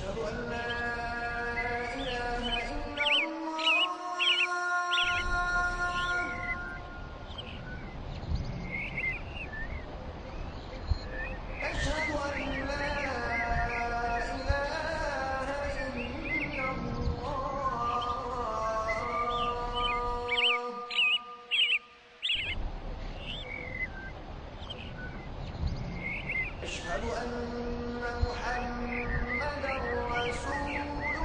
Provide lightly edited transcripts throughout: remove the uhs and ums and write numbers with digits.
أشهد أن لا إله إلا الله أشهد أن لا إله إلا الله أشهد أن محمدا رسول الله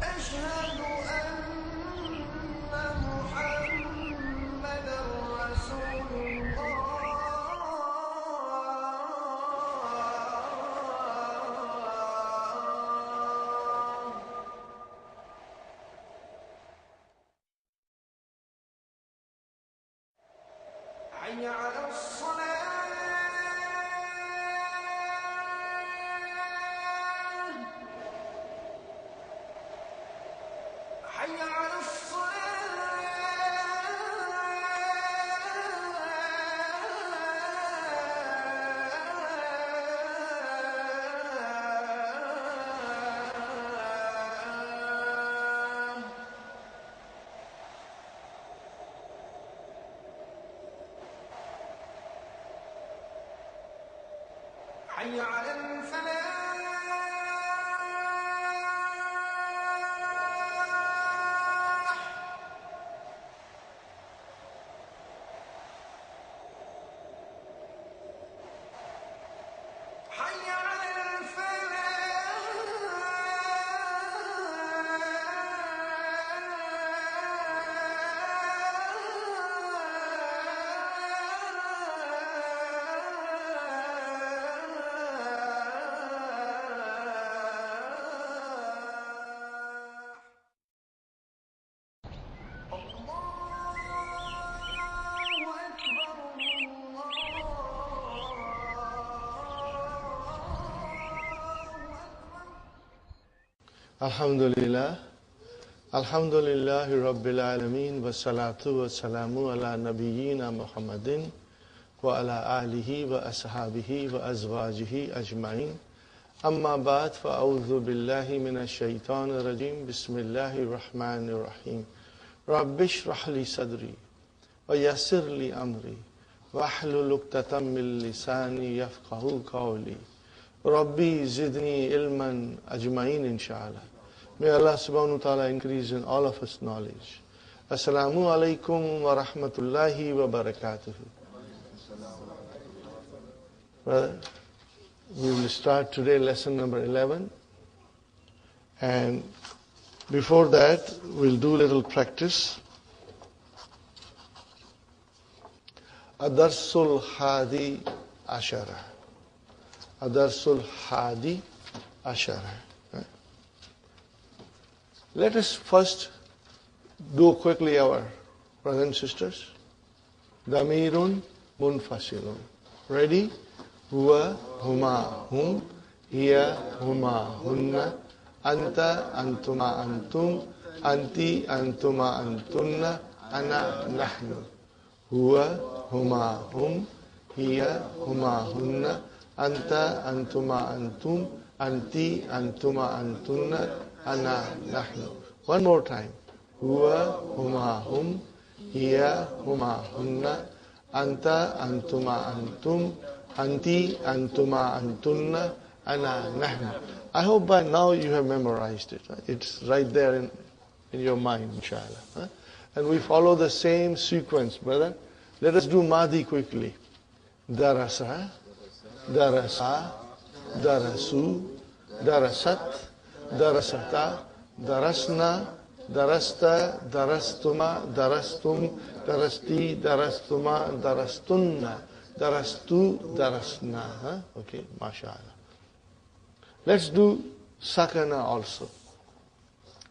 أشهد أن محمدا رسول الله حي على الصلاة حي على الصلاة حي على الفلاح حي على Alhamdulillah, Alhamdulillahi Rabbil Alameen, wa salatu wa salamu ala nabiyyina Muhammadin wa ala alihi wa ashabihi wa azwajihi ajma'in. Amma ba'd, fa a'udhu billahi minash shaitanir rajim, bismillahir rahmanir rahim. Rabbi shrah li sadri, wa yassir li amri, wa ahlul uqdatam min lisani yafqahu qawli. Rabbi zidni ilman ajma'in inshallah. May Allah subhanahu wa ta'ala increase in all of us knowledge. Assalamu alaikum wa rahmatullahi wa barakatuh. Well, we will start today lesson number 11. And before that, we'll do a little practice. Adarsul Hadi Ashara. Adarsul Hadi Ashara. Let us first do quickly our brothers and sisters. Damirun munfasilun. Ready? Huwa, huma, hum, hiya, huma, hunna, anta, antuma, antum, anti, antuma, antunna, ana, nahnu. Huwa, huma, hum, hiya, huma, hunna, anta, antuma, antum, anti, antuma, antunna, ana, nahnu. One more time. Huwa, huma, hum, hiya, huma, hunna, anta, antuma, antum, anti, antuma, antunna, ana, nahnu. I hope by now you have memorized it. It's right there in your mind, inshallah. And we follow the same sequence, brother. Let us do Madi quickly. Darasa, darasa, darasu, darasat, darasata, darasna, darasta, darastuma, darastum, darasti, darastuma, darastunna, darastu, darasna. Okay, mashallah. Let's do sakana also.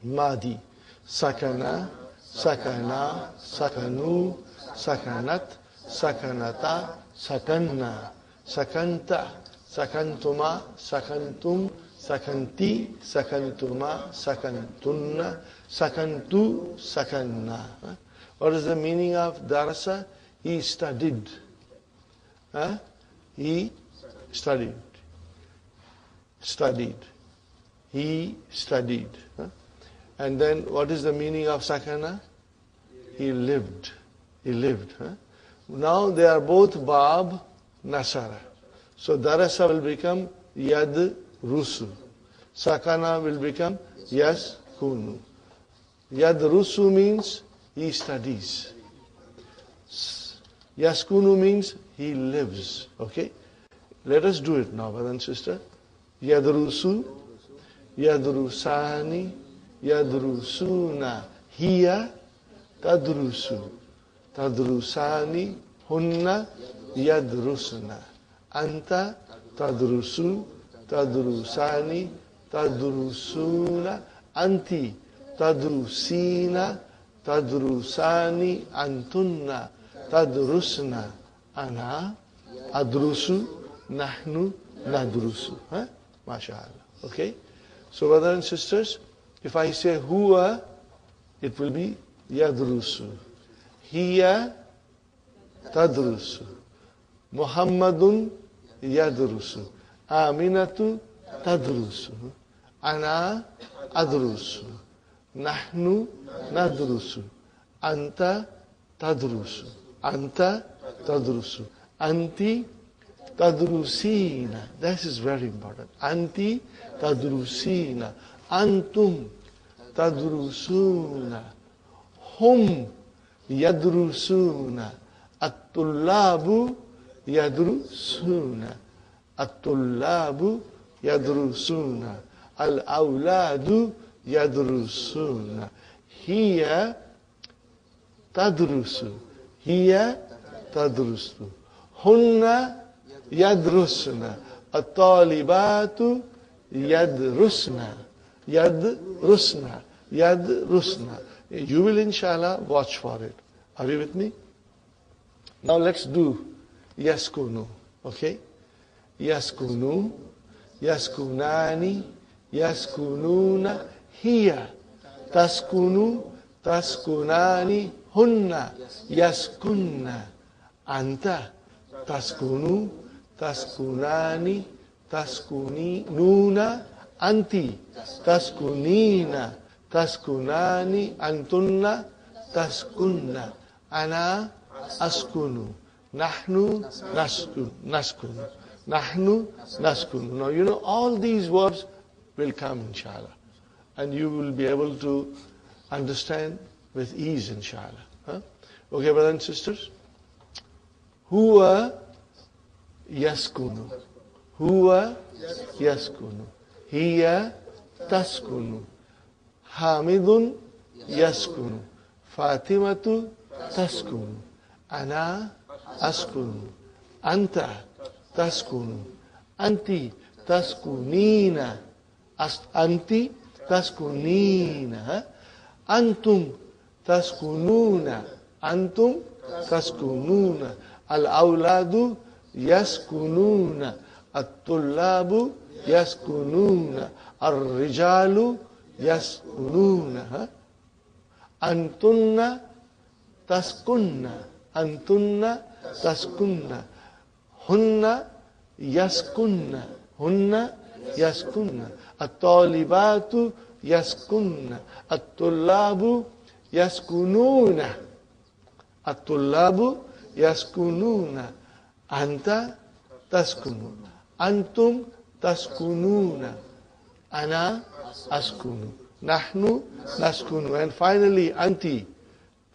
Madi. Sakana, sakana, sakanu, sakanat, sakanata, sakanna, sakanta, sakantuma, sakantum, sakanti, sakantuma, sakantunna, sakantu, sakanna. What is the meaning of darasa? He studied. He studied. Studied. He studied. And then what is the meaning of sakana? He lived. He lived. Now they are both bab nasara. So darasa will become yad rusu. Sakana will become yas kunu. Yad rusu means he studies. Yaskunu means he lives. Okay? Let us do it now, brother and sister. Yadrusu, yadrusani, yadrusuna, hiya, tadrusu, tadrusani, hunna, yadrusuna, anta, tadrusu, tadrusani, tadrusuna, anti, tadrusina, tadrusani, antunna, tadrusna, ana, adrusu, nahnu, nadrusu. MashaAllah. Okay? So brothers and sisters, if I say huwa, it will be yadrusu. Hiya, tadrusu. Muhammadun, yadrusu. Aminatu, tadrusu. Ana, adrusu. Nahnu, nadrusu. Anta, tadrusu. Anta, tadrusu. Anti, tadrusina. This is very important. Anti, tadrusina. Antum, tadrusuna. Hum, yadrusuna. At-tullabu, yadrusuna. At-tullabu, yadrusuna. Al-awladu, yadrusuna. Hiya, tadrusu. Hiya, tadrusu. Hunna, yadrusna. At-talibatu, yadrusna. Yadrusna. Yadrusna. You will inshallah watch for it. Are you with me? Now let's do yaskunu. Okay? Yaskunu, yaskunani, yaskununa, hiya. Taskunu, taskunani, hunna, yaskunna. Anta, taskunu, taskunani, taskuninuna, anti, taskunina, taskunani, antunna, taskunna. Ana, askunu. Nahnu, naskunu. Nahnu, naskunu. Now you know all these words will come inshallah. And you will be able to understand with ease inshallah. Okay, brothers and sisters? Huwa yaskunu. Huwa yaskunu. Hiya taskunu. Hamidun yaskunu. Fatimatu taskunu. Ana askunu. Anta taskunu. Anti taskunina. Anti taskunina. Antum taskununa. Antum taskununa. Al-awladu yaskununa. At-tullabu yaskununa. Ar-rijalu yaskununa. Antunna taskunna. Antunna taskunna. Hunna yaskunna. Hunna yaskunna. At-talibatu yaskunna. At-tullabu yaskununa. At-tullabu yaskununa. Anta taskunu. Antum taskununa. Ana askunu. Nahnu naskunu. And finally, anti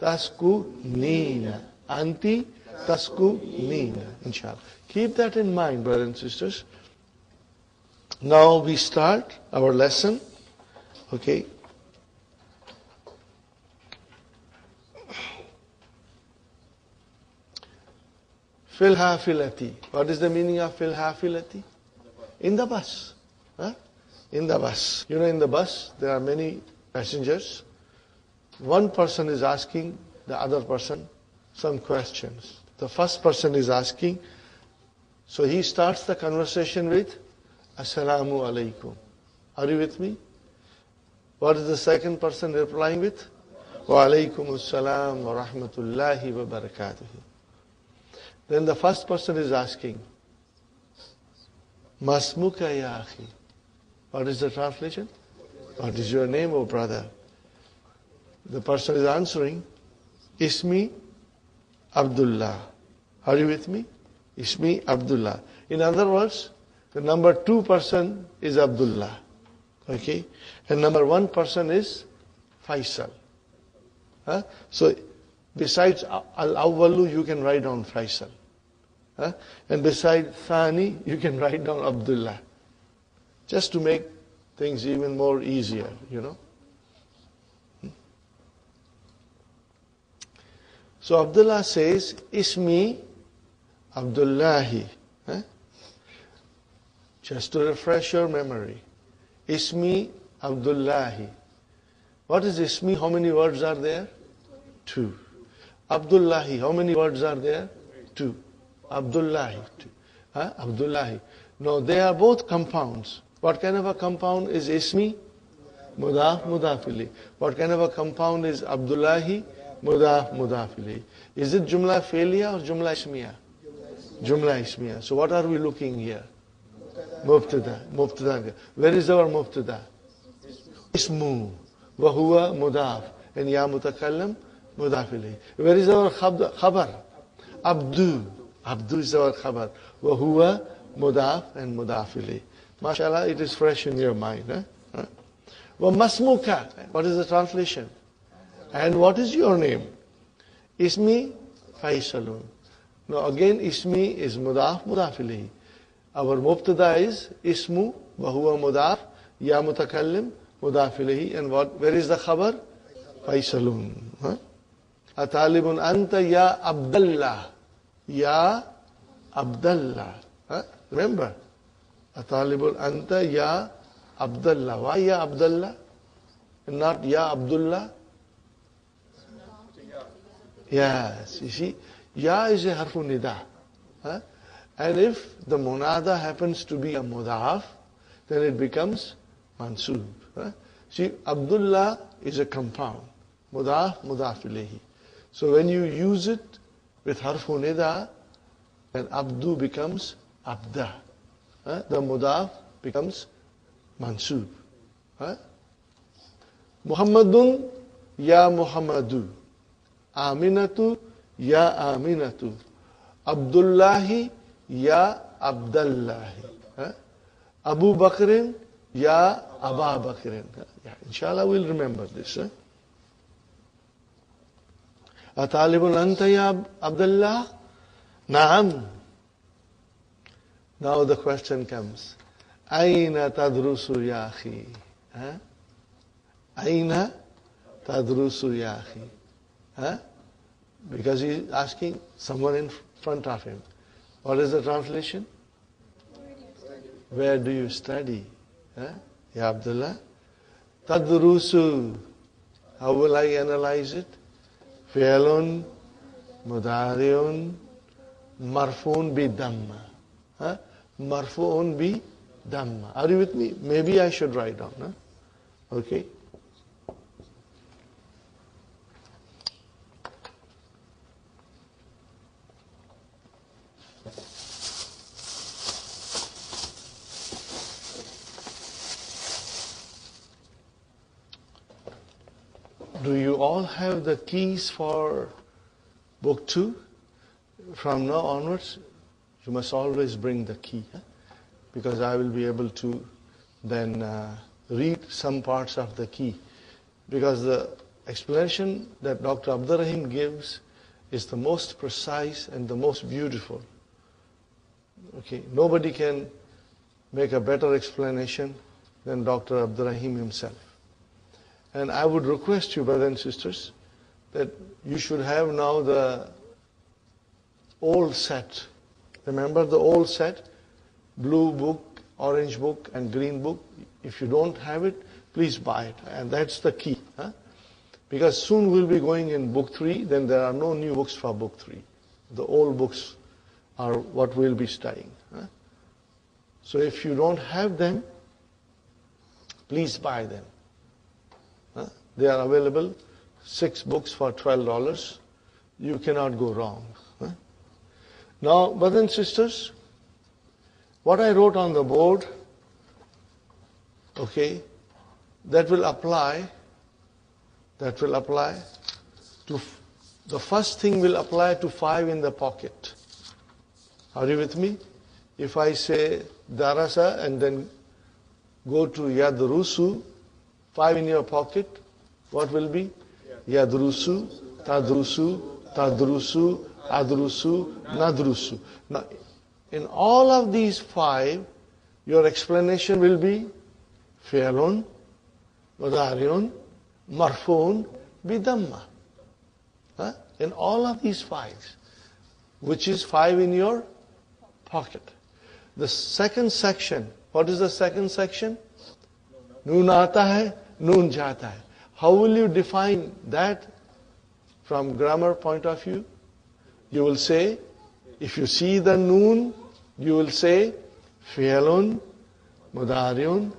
taskunina. Anti taskunina. Inshallah. Keep that in mind, brothers and sisters. Now we start our lesson. Okay. Fil hafilati. What is the meaning of fil hafilati? In the bus. In the bus. You know, in the bus, there are many passengers. One person is asking the other person some questions. The first person is asking, so he starts the conversation with, Assalamu alaikum. Are you with me? What is the second person replying with? Wa alaykum assalam wa rahmatullahi wa barakatuh. Then the first person is asking, Masmuka ya akhi. What is the translation? What is your name, O brother? The person is answering, Ismi Abdullah. Are you with me? Ismi Abdullah. In other words, the number 2 person is Abdullah. Okay? And number 1 person is Faisal. Huh? So, besides Al-Awwalu, you can write down Faisal. Huh? And besides Thani, you can write down Abdullah. Just to make things even more easier, you know. So Abdullah says, Ismi Abdullahi. Huh? Just to refresh your memory. Ismi Abdullahi. What is Ismi? How many words are there? 2. Abdullahi. How many words are there? 2. Abdullahi. 2. Huh? Abdullahi. No, they are both compounds. What kind of a compound is Ismi? Mudaf, Mudafili. What kind of a compound is Abdullahi? Mudaf, Mudafili. Is it Jumla Felia or Jumla Ismiya? Jumla Ismiya. So what are we looking here? Mubtada. Mubtada. Where is our Mubtada? Ismu. Wahuwa Mudaf. And Ya Mutakallam Mudafili. Where is our Khabar? Abdu. Abdu is our Khabar. Wahuwa Mudaf and Mudafili. MashaAllah, it is fresh in your mind. Huh? Wa Masmuka. What is the translation? And what is your name? Ismi Faisalun. Now again, Ismi is Mudaf, Mudafilihi. Our Mubtada is Ismu, Wahuwa Mudaf, Ya Mutakallim, Mudafilihi. And where is the Khabar? Faisalun. Huh? Atalibun Anta Ya Abdallah. Ya Abdallah. Huh? Remember? Atalibun Anta Ya Abdallah. Why Ya Abdallah? And not Ya Abdullah? Yes, you see, Ya is a harfu nida. Huh? And if the munada happens to be a mudaf, then it becomes mansub. Huh? See, Abdullah is a compound. Mudaf, mudaf ilayhi. So when you use it with harfu nida, then Abdu becomes Abda. Huh? The mudaf becomes mansub. Huh? Muhammadun Ya Muhammadu. Aminatu Ya Aminatu. Abdullahi Ya Abdullahi. Huh? Abu Bakrin Ya Aba Bakrin. Yeah, inshallah we'll remember this. Huh? Atalibun Anta Ya Abdullah? Naam. Now the question comes. Aina tadrusu ya akhi? Huh? Aina tadrusu ya akhi? Huh? Because he is asking someone in front of him. What is the translation? Where do you study? Huh? Ya Abdullah? Tadrusu. How will I analyze it? Fi'lun, mudari'un, marfu'un bi damma. Huh? Marfu'un bi damma. Are you with me? Maybe I should write down. Huh? Okay. Do you all have the keys for book 2? From now onwards, you must always bring the key. Huh? Because I will be able to then read some parts of the key. Because the explanation that Dr. Abdur Rahim gives is the most precise and the most beautiful. Okay, nobody can make a better explanation than Dr. Abdur Rahim himself. And I would request you, brothers and sisters, that you should have now the old set. Remember the old set? Blue book, orange book, and green book. If you don't have it, please buy it. And that's the key. Huh? Because soon we'll be going in book 3, then there are no new books for book 3. The old books are what we'll be studying. Huh? So if you don't have them, please buy them. They are available 6 books for $12. You cannot go wrong. Huh? Now, brothers and sisters, what I wrote on the board, okay, that will apply to, the first thing will apply to 5 in the pocket. Are you with me? If I say darasa and then go to yadrusu, 5 in your pocket, what will be? Yadrusu, tadrusu, tadrusu, adrusu, nadrusu. Now, in all of these 5, your explanation will be fi'lun, mudari'un, marfu'un, bidamma. Huh? In all of these 5, which is 5 in your pocket. The second section, what is the second section? Noon aata hai, noon jata hai. How will you define that from grammar point of view? You will say, if you see the noon, you will say fi'lun, mudari'un,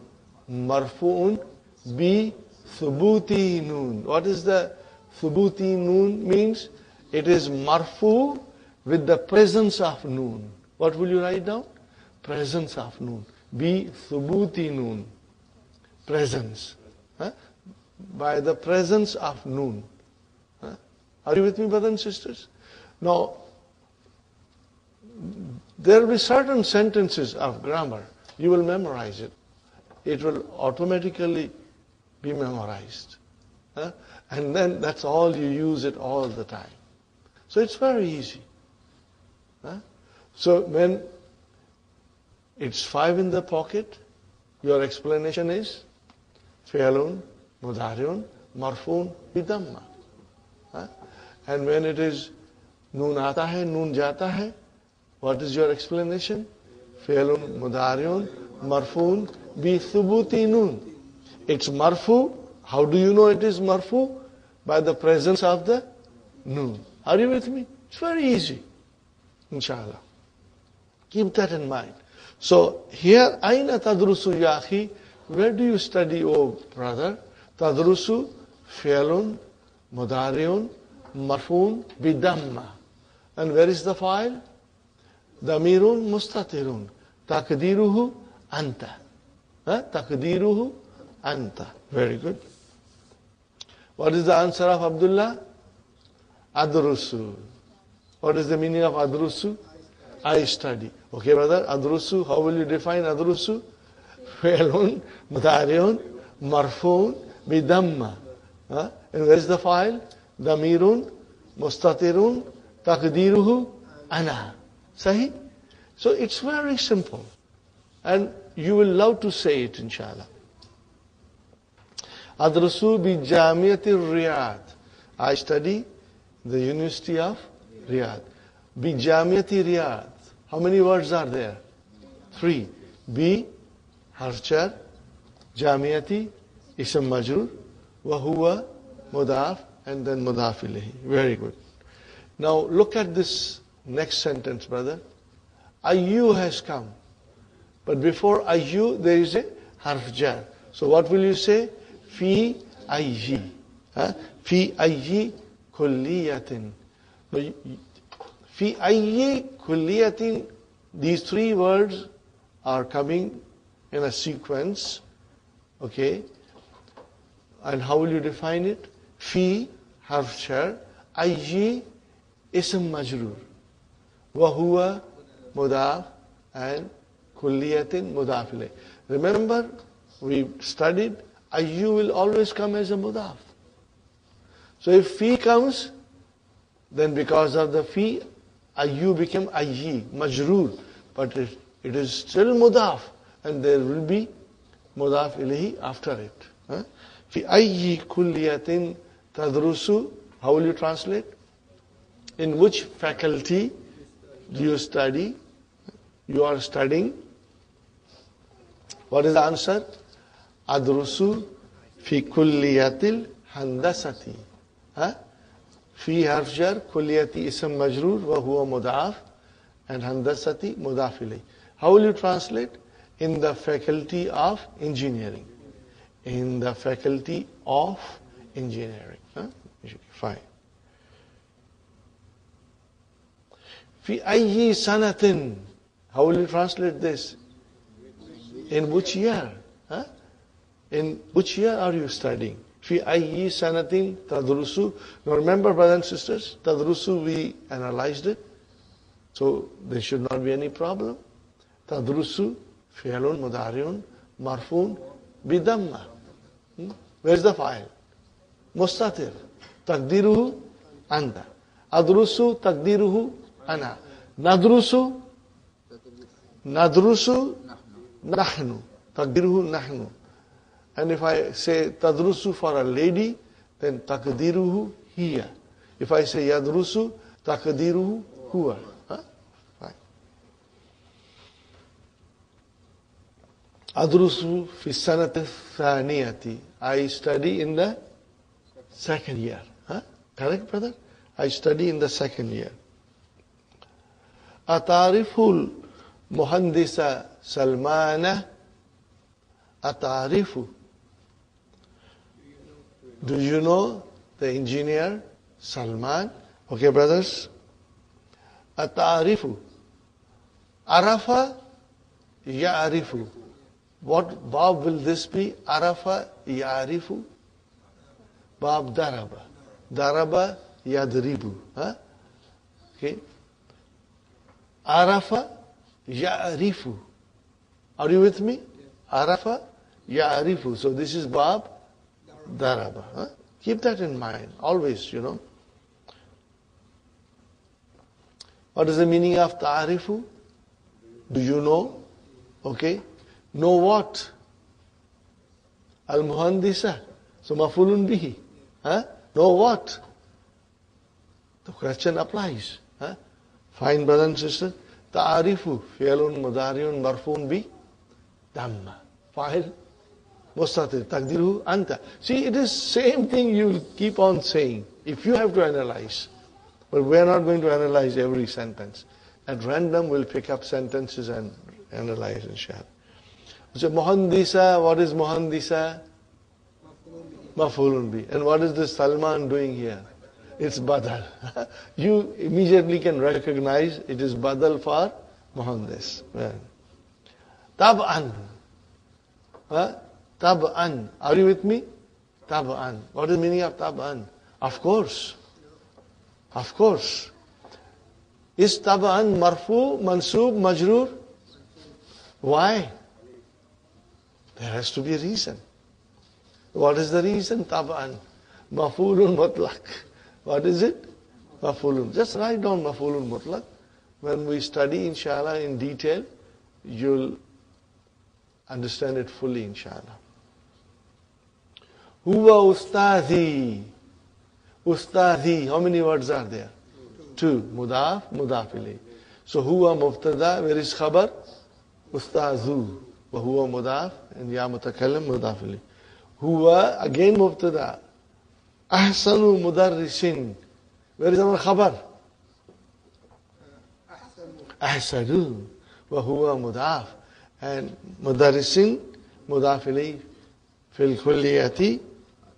marfu'un, bi thubuti noon. What is the thubuti noon means? It is marfu with the presence of noon. What will you write down? Presence of noon. Bi thubuti noon. Presence. Huh? By the presence of noon. Huh? Are you with me, brothers and sisters? Now, there will be certain sentences of grammar. You will memorize it. It will automatically be memorized. Huh? And then that's all you use it all the time. So it's very easy. Huh? So when it's 5 in the pocket, your explanation is fi'lun, mudari'un, marfu'un, bidamma. Huh? And when it is noon aata hai, noon jata hai, what is your explanation? Fi'lun, mudari'un, marfu'un, bi thubuti noon. It's marfu. How do you know it is marfu? By the presence of the noon. Are you with me? It's very easy. Inshallah. Keep that in mind. So here, aina tadrusu ya akhi? Where do you study, oh brother? Tadrusu, fi'lun, mudari'un, marfu'un, bidamma. And where is the file? Damirun mustatirun. Takdiruhu anta. Takdiruhu anta. Very good. What is the answer of Abdullah? Adrusu. What is the meaning of adrusu? I study. Okay, brother, adrusu, how will you define adrusu? Fi'lun, mudari'un, marfu'un, bidamma. And where is the file? Damirun, mustatirun, takdiruhu, ana. Sahi? So it's very simple. And you will love to say it, inshallah. Adrusu bi Jamiati Riyadh. I study the University of Riyadh. Bi Jamiati Riyadh. How many words are there? 3. Bi, harfjar, Jamiati, ism majrur, wa huwa, mudaf, and then mudaf ilayhi. Very good. Now look at this next sentence, brother. Ayyu has come. But before ayyu, there is a harfjar. So what will you say? Fi ayyi. Fi ayyi kulliyatin. Fi ayyi kulliyatin. These 3 words are coming in a sequence. Okay. And how will you define it? Fi, harf jar, ayyi, ism majrur. Wa huwa, mudaf, and kulliyatin, mudaf ilayh. Remember, we studied, ayyu will always come as a mudaf. So if fi comes, then because of the fi, ayyu became ayyi, majroor. But it is still mudaf, and there will be mudaf ilayhi after it. Fi ayyi kulliyatin tadrusu. How will you translate? In which faculty do you study? You are studying. What is the answer? Adrusu fi kulliyatil handasati. Fi harf jar, kulliyati ism majroor, wa huwa mudaf, and handasati mudaf ilayh. How will you translate? In the faculty of engineering. In the faculty of engineering. Fine. في أي سنة. How will you translate this? In which year? In which year are you studying? في أي سنة تدرس. Now remember, brothers and sisters, تدرس, we analyzed it. So there should not be any problem. تدرس فعل مضارع مرفوع بضمة. Where's the file? مستتر. تقديره أنت. أدرس تقديره أنا. ندرس نحن. تقديره نحن. And if I say تدرس for a lady, then تقديره هي. If I say يدرس, تقديره هو. Fine. أدرس في السنة الثانية. I study in the second year. Correct, brother? I study in the second year. أتعرف المهندس سلمان. أتعرف. Do you know the engineer Salman? Okay, brothers. أتعرف. عرف يعرف. What verb will this be? عرف يعرف. Verb ضرب. ضرب يضرب. Okay. عرف يعرف. Are you with me? عرف يعرف. So this is verb ضرب. Keep that in mind. Always, What is the meaning of ta'arifu? Do you know? Okay. Know what? Al-muhandisa. So mafulun bihi. Know what? The question applies. Fine, brother and sister. Ta'arifu. Fi'lun mudari'un marfun bi damma. Fa'il mustatir. Taqdiruhu anta. See, it is same thing you keep on saying. If you have to analyze. But we are not going to analyze every sentence. At random, we'll pick up sentences and analyze, inshallah. So, muhandisa, what is muhandisa? Maf'ulun bi. And what is this Salman doing here? It's badal. You immediately can recognize it is badal for muhandis. Tab'an. Tab'an. Are you with me? Tab'an. What is the meaning of tab'an? Of course. Of course. Is tab'an marfu, mansub, majroor? Why? There has to be a reason. What is the reason? Tab'an. Maf'ulun mutlaq. What is it? Maf'ulun. Just write down maf'ulun mutlaq. When we study, inshallah, in detail, you'll understand it fully, inshallah. Huwa ustadhi. Ustadhi. How many words are there? Two. Mudaf, mudaf ilayh. So huwa mubtada, where is khabar? Ustadhu. Wa huwa mudaf, and ya mutakallim, mudaf ilayh. Huwa, again mubtada. Ahsanu mudarrisin. Where is our khabar? Ahsanu. Wa huwa mudaf. And mudarrisin, mudaf ilayh, fil kulliyati,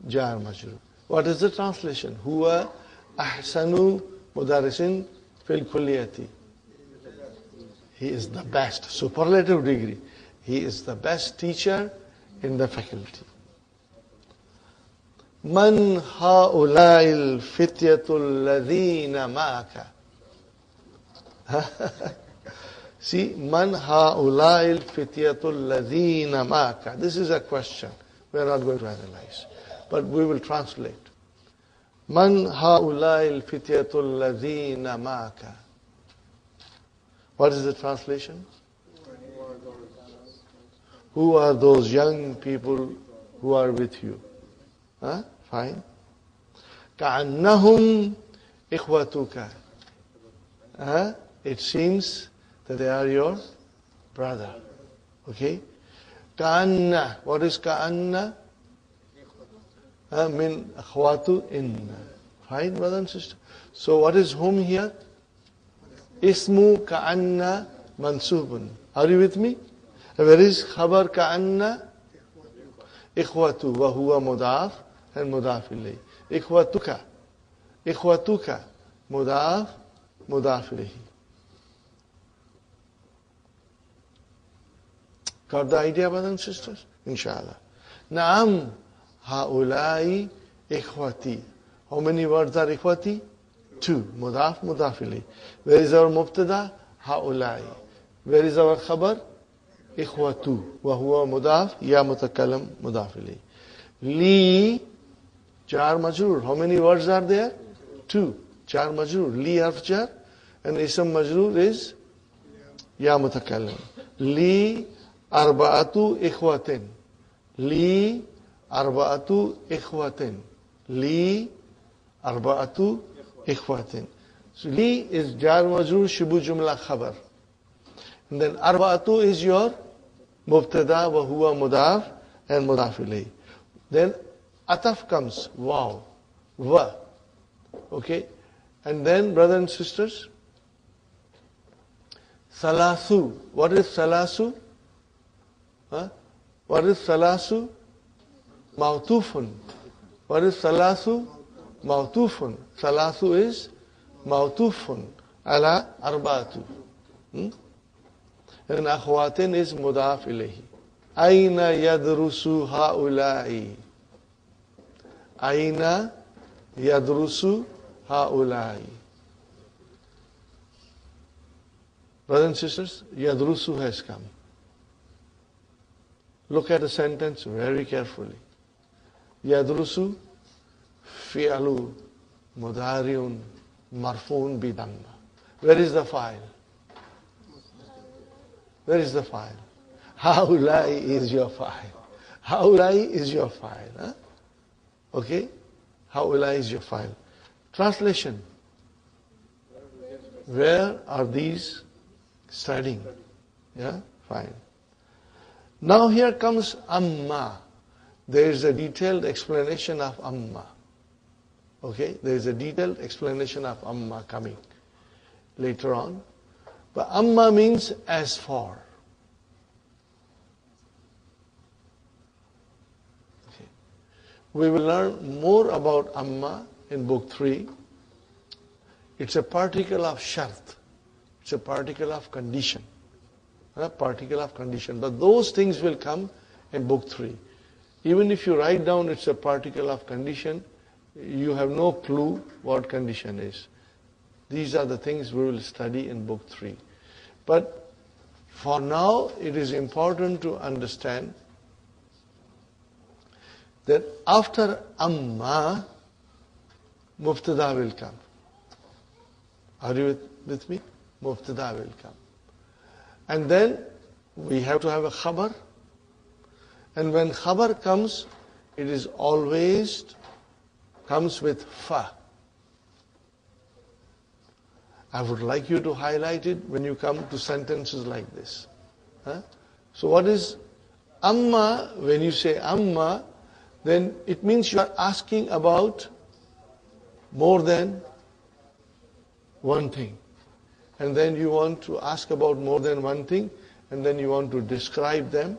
jar majrur. What is the translation? Huwa ahsanu mudarrisin fil kulliyati. He is the best, superlative degree. He is the best teacher in the faculty. Man ha'ula'il fityatul ladhina ma'aka. See, man ha'ula'il fityatul ladhina ma'aka. This is a question. We are not going to analyze. But we will translate. Man ha'ula'il fityatul ladhina ma'aka. What is the translation? Who are those young people who are with you? Fine. كَأَنَّهُمْ إِخْوَتُكَ. It seems that they are your brother. Okay? كَأَنَّ. What is كَأَنَّ? Min akhwatu inna. Fine, brother and sister. So what is whom here? Ismu ka'anna mansubun. Are you with me? Where is khabar ka'anna? Ikhwatu wa huwa mudaf and mudaf ilayhi. Ikhwatuka. Ikhwatuka. Mudaf, mudaf ilayhi. Got the idea, brothers and sisters? Inshallah. Naam, haulai ikhwati. How many words are ikhwati? 2. Mudaf, mudaf ilayhi. Where is our mubtada? Haulai. Where is our khabar? Ikhwatu. Wa huwa mudaf, ya mutakallam, mudaf ilayhi. Li, jar majroor. How many words are there? 2. Jar majroor. Li harf jar. And ism majroor is ya mutakallam. Li arba'atu ikhwatin. Li arba'atu ikhwatin. Li arba'atu ikhwatin. So li is jar majroor shibu jumla khabar. And then arba'atu is your mubtada wa huwa mudaf and mudaf ilayhi. Then ataf comes, wow, wa. Okay? And then, brothers and sisters, salasu. What is salasu? Huh? What is salasu? Mawtufun. What is salasu? Mawtufun. Salasu is mawtufun ala arba'atu. And akhwatin is mudaf ilayhi. Aina yadrusu haulai. Aina yadrusu haulai. Brothers and sisters, yadrusu has come. Look at the sentence very carefully. Yadrusu fi'alu mudariun marfuun bidamma. Where is the file? Where is the file? Haulai is your file. Haulai is your file. Huh? Okay? Haulai is your file. Translation. Where are these studying? Yeah? Fine. Now here comes amma. There is a detailed explanation of amma. Okay? There is a detailed explanation of amma coming later on. But amma means as for. Okay. We will learn more about amma in book 3. It's a particle of shart. It's a particle of condition. A particle of condition. But those things will come in book 3. Even if you write down it's a particle of condition, you have no clue what condition is. These are the things we will study in book 3. But for now, it is important to understand that after amma, mubtada will come. Are you with me? Mubtada will come. And then we have to have a khabar. And when khabar comes, it is always comes with fa. I would like you to highlight it when you come to sentences like this. Huh? So what is amma? When you say amma, then it means you are asking about more than one thing. And then you want to ask about more than one thing, and then you want to describe them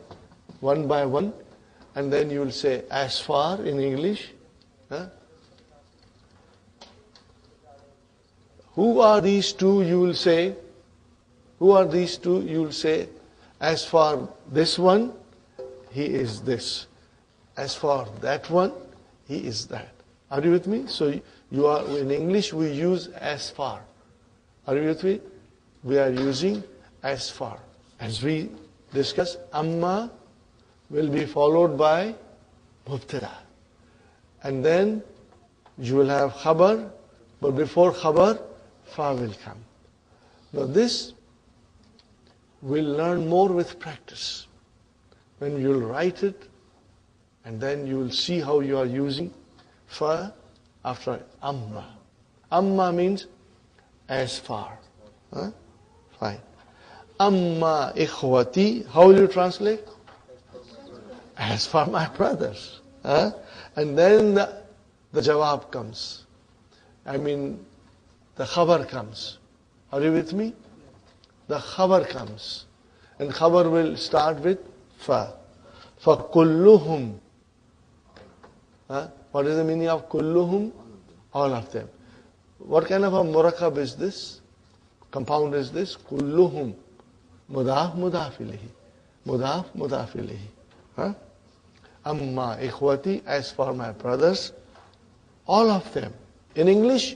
one by one, and then you will say as far in English. Huh? Who are these two? You will say. Who are these two? You will say, as for this one, he is this. As for that one, he is that. Are you with me? So you are in English we use as far. Are you with me? We are using as far. As we discuss, amma will be followed by mubtada. And then you will have khabar, but before khabar, fa will come. Now this we'll learn more with practice. When you'll write it, and then you will see how you are using fa after amma. Amma means as far. Huh? Fine. Amma ikhwati, how will you translate? As for my brothers. Huh? And then the jawab comes. I mean, the khabar comes. Are you with me? The khabar comes. And khabar will start with fa. فَكُلُّهُمْ What is the meaning of kulluhum? All of them. What kind of a murakkab is this? Compound is this? Kulluhum. Mudaf, mudaf ilayhi. Mudaf, mudaf ilayhi. Huh? Amma ikhwati, as for my brothers, all of them. In English,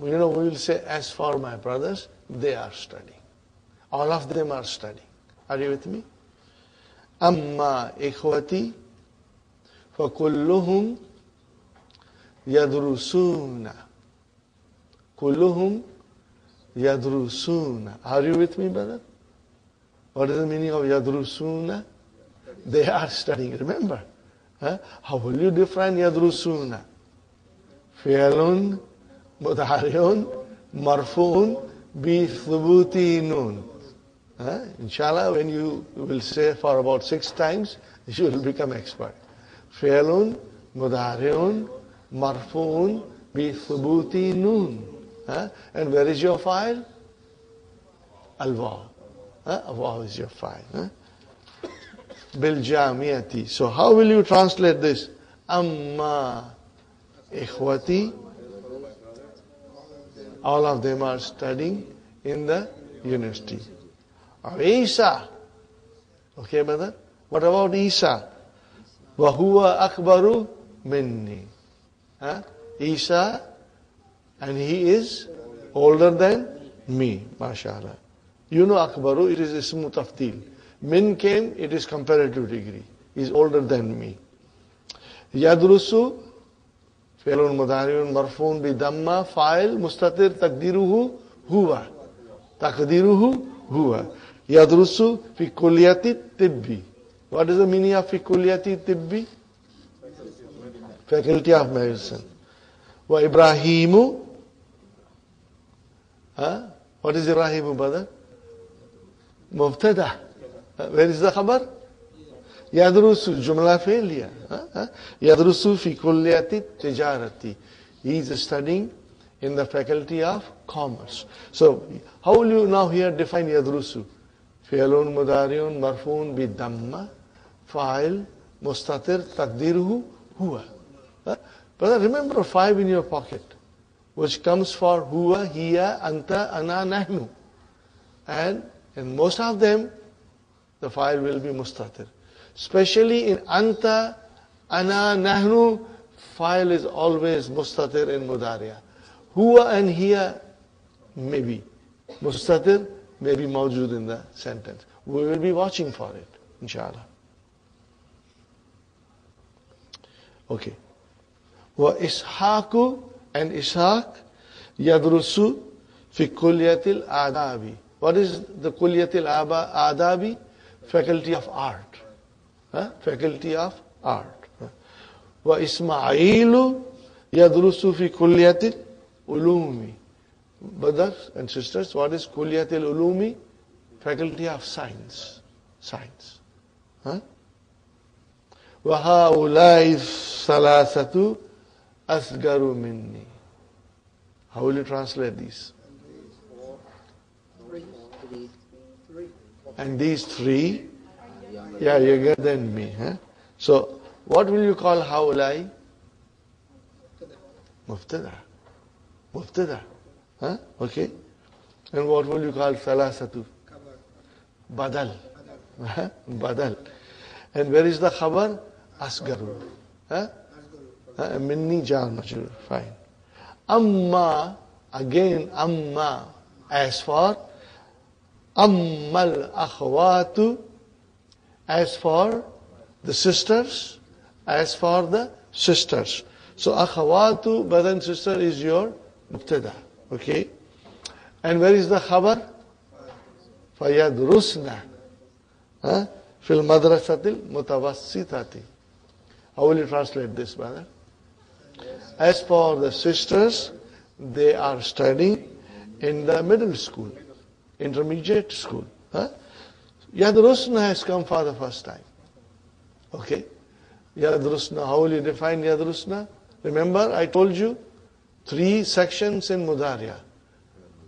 we will say, as for my brothers, they are studying. All of them are studying. Are you with me? Amma ikhwati, fakulluhum yadrusuna. Kulluhum yadrusuna. Are you with me, brother? What is the meaning of yadrusuna? They are studying. Remember? How will you define yadrusuna? Fi'lun, mudari'un, marfu'un, bi thubuti nun. Inshallah, when you will say for about 6 times, you will become expert. Fi'lun, mudari'un, marfu'un, bi thubuti nun. And where is your file? Al-Waw. Waw is your file. Bil Jamiati. So how will you translate this? Amma ikhwati. All of them are studying in the university. Isa. Okay, brother? What about Isa? Wahuwa akbaru minni. Isa, and he is older than me. MashaAllah. You know akbaru, it is ismu tafdil. Min came, it is comparative degree. He is older than me. Yadrusu, fi'lun mudari'un marfu'un bi damma, fa'il mustatir taqdiruhu huwa. Taqdiruhu huwa. Yadrusu fi kulliyati tibbi. What is the meaning of fi kulliyati tibbi? Faculty of medicine. Wa Ibrahimu. What is Ibrahimu, brother? Mubtada. Where is the khabar? Yadrusu, jumla failure. Yadrusu fi kulliyati tijarati. He is studying in the faculty of commerce. So, how will you now here define yadrusu? Fi'lun mudari'un marfu'un bi damma, fa'il mustatir taqdiruhu huwa. Brother, remember 5 in your pocket, which comes for huwa, hiya, anta, ana, nahnu. And in most of them, the file will be mustatir. Especially in anta, ana, nahnu, file is always mustatir in mudariya. Huwa and hiya, maybe. Mustatir may be mawjood in the sentence. We will be watching for it, inshallah. Okay. Wa Ishaku, and Ishaq yadrusu fi kulliyatil adabi. What is the kulliyatil adabi? Faculty of art. Faculty of art. Wa Ismailu yadrusu fi kulliyatil ulumi. Brothers and sisters, what is kulliyatil ulumi? Faculty of science. Science. Wa haulai salasatu asgaru minni. How will you translate these? And these 3, younger than me. So, what will you call haulai? Mubtada. Mubtada. Okay. And what will you call salasatu? Badal. Badal. And where is the khabar? Asgaru. Minni jar majrur. Fine. Amma, again amma, as for ammal akhwatu, as for the sisters, as for the sisters. So akhwatu, brother and sister, is your mubtada. Okay. And where is the khabar? Fayadrusna. Fil madrasatil mutawassitati. How will you translate this, brother? As for the sisters, they are studying in the middle school, intermediate school. Yadrusna has come for the first time. Okay? Yadrusna, how will you define Yadrusna? Remember, I told you 3 sections in Mudariya.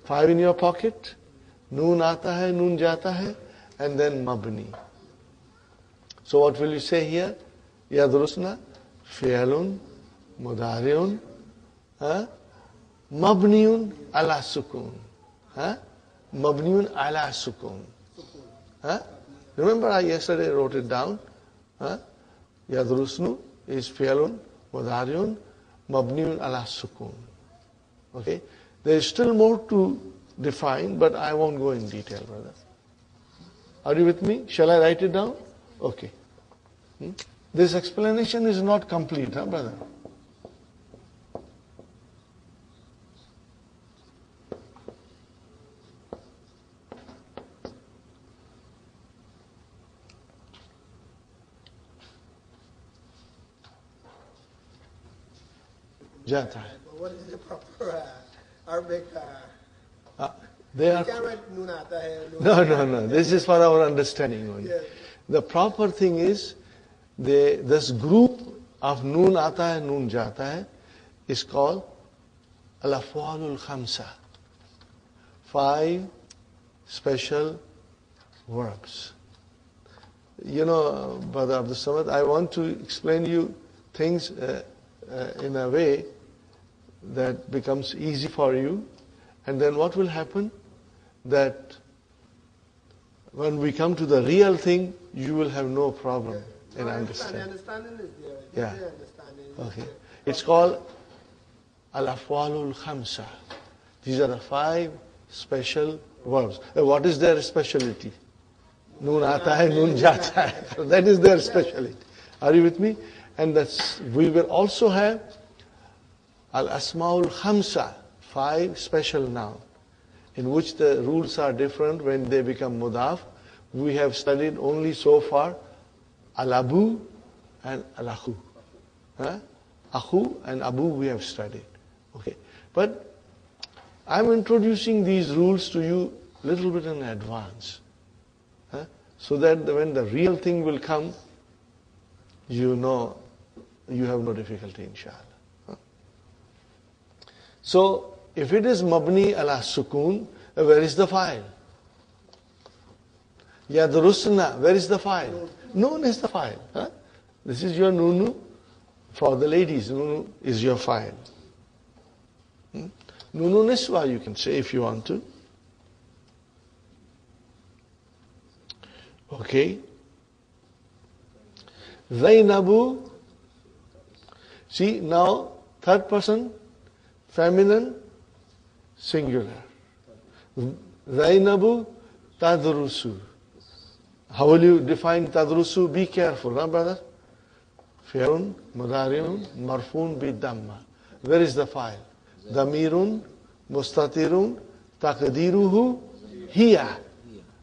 5 in your pocket, Noon aata hai, Noon jata hai, and then Mabni. So what will you say here? Yadrusna, Fi'lun, Mudariun. Mabniun ala sukun. Mabniun ala sukun. Remember I yesterday wrote it down. Yadrusnu is fi'lun, mudariun, mabniun ala sukun. Okay? There is still more to define, but I won't go in detail, brother. Are you with me? Shall I write it down? Okay. This explanation is not complete, brother? But what is the proper Arabic? They are. No. This is for our understanding only. Yes. The proper thing is, this group of noon aata hai, noon jata hai, is called al-af'alul khamsa. 5 special verbs. You know, Brother Abdul Samad, I want to explain you things in a way that becomes easy for you. And then what will happen? That when we come to the real thing, you will have no problem in understanding. Understanding is there. Yeah. Understanding is Okay. there. It's called al-af'alul khamsa. These are the 5 special verbs. What is their specialty? Noon aata hai, noon jata hai. That is their specialty. Are you with me? And we will also have al-asmaul khamsa, 5 special nouns, in which the rules are different when they become mudaf. We have studied only so far al-abu and al-akhu. Akhu and abu we have studied. Okay. But I'm introducing these rules to you a little bit in advance. So that when the real thing will come, you know you have no difficulty, inshallah. So, if it is mabni ala sukun, where is the file? Yadrusna, where is the file? Noon is the file. This is your nunu. For the ladies, nunu is your file. Nunu niswa, you can say if you want to. Okay. Zainabu. See, now, 3rd person, feminine, singular. Zainabu tadrusu. How will you define tadrusu? Be careful, brother? Fi'lun, mudari'un, marfun bidamma. Where is the file? Damirun, mustatirun, taqdiruhu, hiya.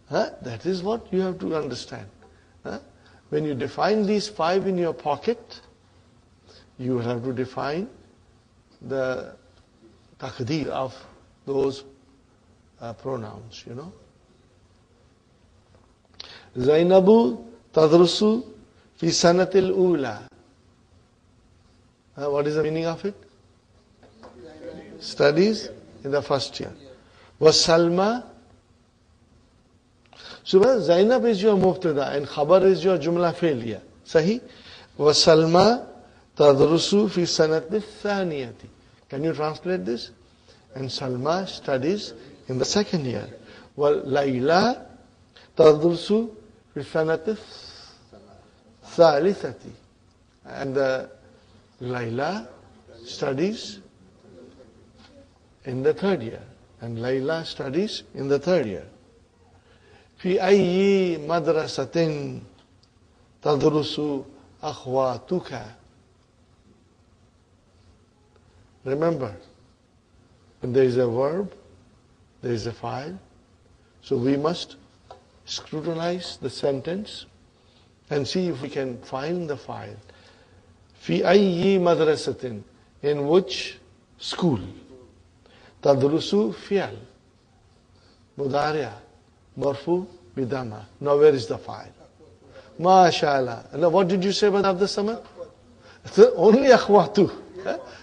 That is what you have to understand. When you define these 5 in your pocket, you have to define the taqdeer of those pronouns, you know. Zainabu tadrusu fi sanatil ula. What is the meaning of it? Studies in the 1st year. Was Salma. So Zainab is your mubtada and khabar is your jumla fi'liya. Sahi? Was Salma tadrusu fi sanatil thaniyati. Can you translate this? And Salma studies in the 2nd year. Well, Layla tadrusu fi sanatil thalithati. And Layla studies in the 3rd year. And Layla studies in the 3rd year. في أي مدرسة تدرس أخواتك. Remember, when there is a verb, there is a file. So we must scrutinize the sentence and see if we can find the file. في أي مدرسة, in which school? تدرس فعل مضارع مرفوع بدمة. Now where is the file? MashaAllah. Now what did you say about Abdul Samad? Only akhwatu.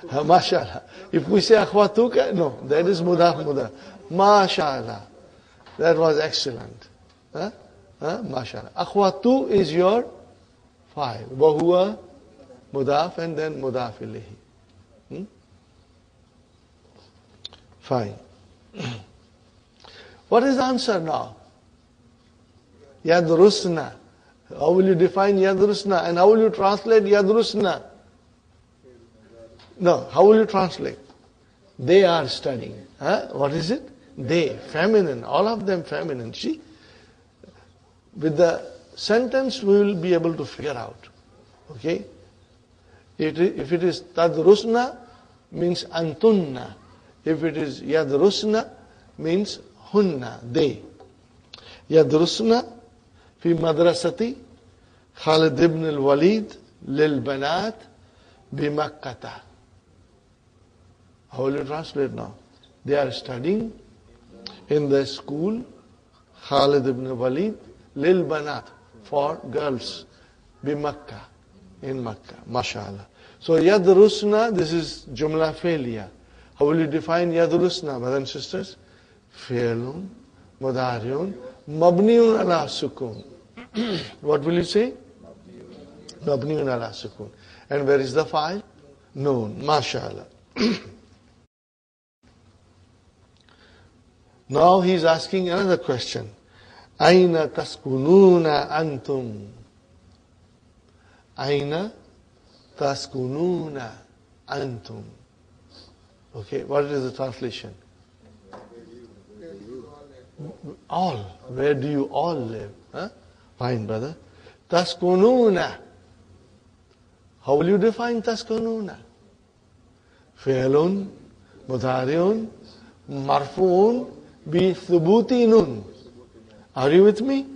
MashaAllah. If we say akhwatuka, no, that is mudaf. MashaAllah. That was excellent. MashaAllah. Akhwatu is your file. Wahuwa mudaf and then mudaf ilayhi. Fine. What is the answer now? Yadrusna. How will you define yadrusna? And how will you translate yadrusna? No, how will you translate? They are studying. Huh? What is it? They, feminine, all of them feminine. See? With the sentence we will be able to figure out. Okay? If it is tadrusna, means antunna. If it is yadrusna, means hunna, they. Yadrusna fi madrasati Khalid ibn al-Walid lil banat bi Makkah. How will you translate now? They are studying in the school Khalid ibn Walid lil banat, for girls, bi Makkah, in Makkah, mashallah. So yadrusna, this is jumla failure. How will you define yadrusna, brothers and sisters? Fi'lun, mudariun, mabniun ala sukun. What will you say? Mabniun ala sukun. And where is the file? Noon, mashallah. Now he is asking another question. Aina taskununa antum? Aina taskununa antum? Okay, what is the translation? All. Where do you all live? Huh? Fine, brother. Taskununa. How will you define taskununa? Fi'lun, mudariun, marfuun, bi thubuti nun. Are you with me?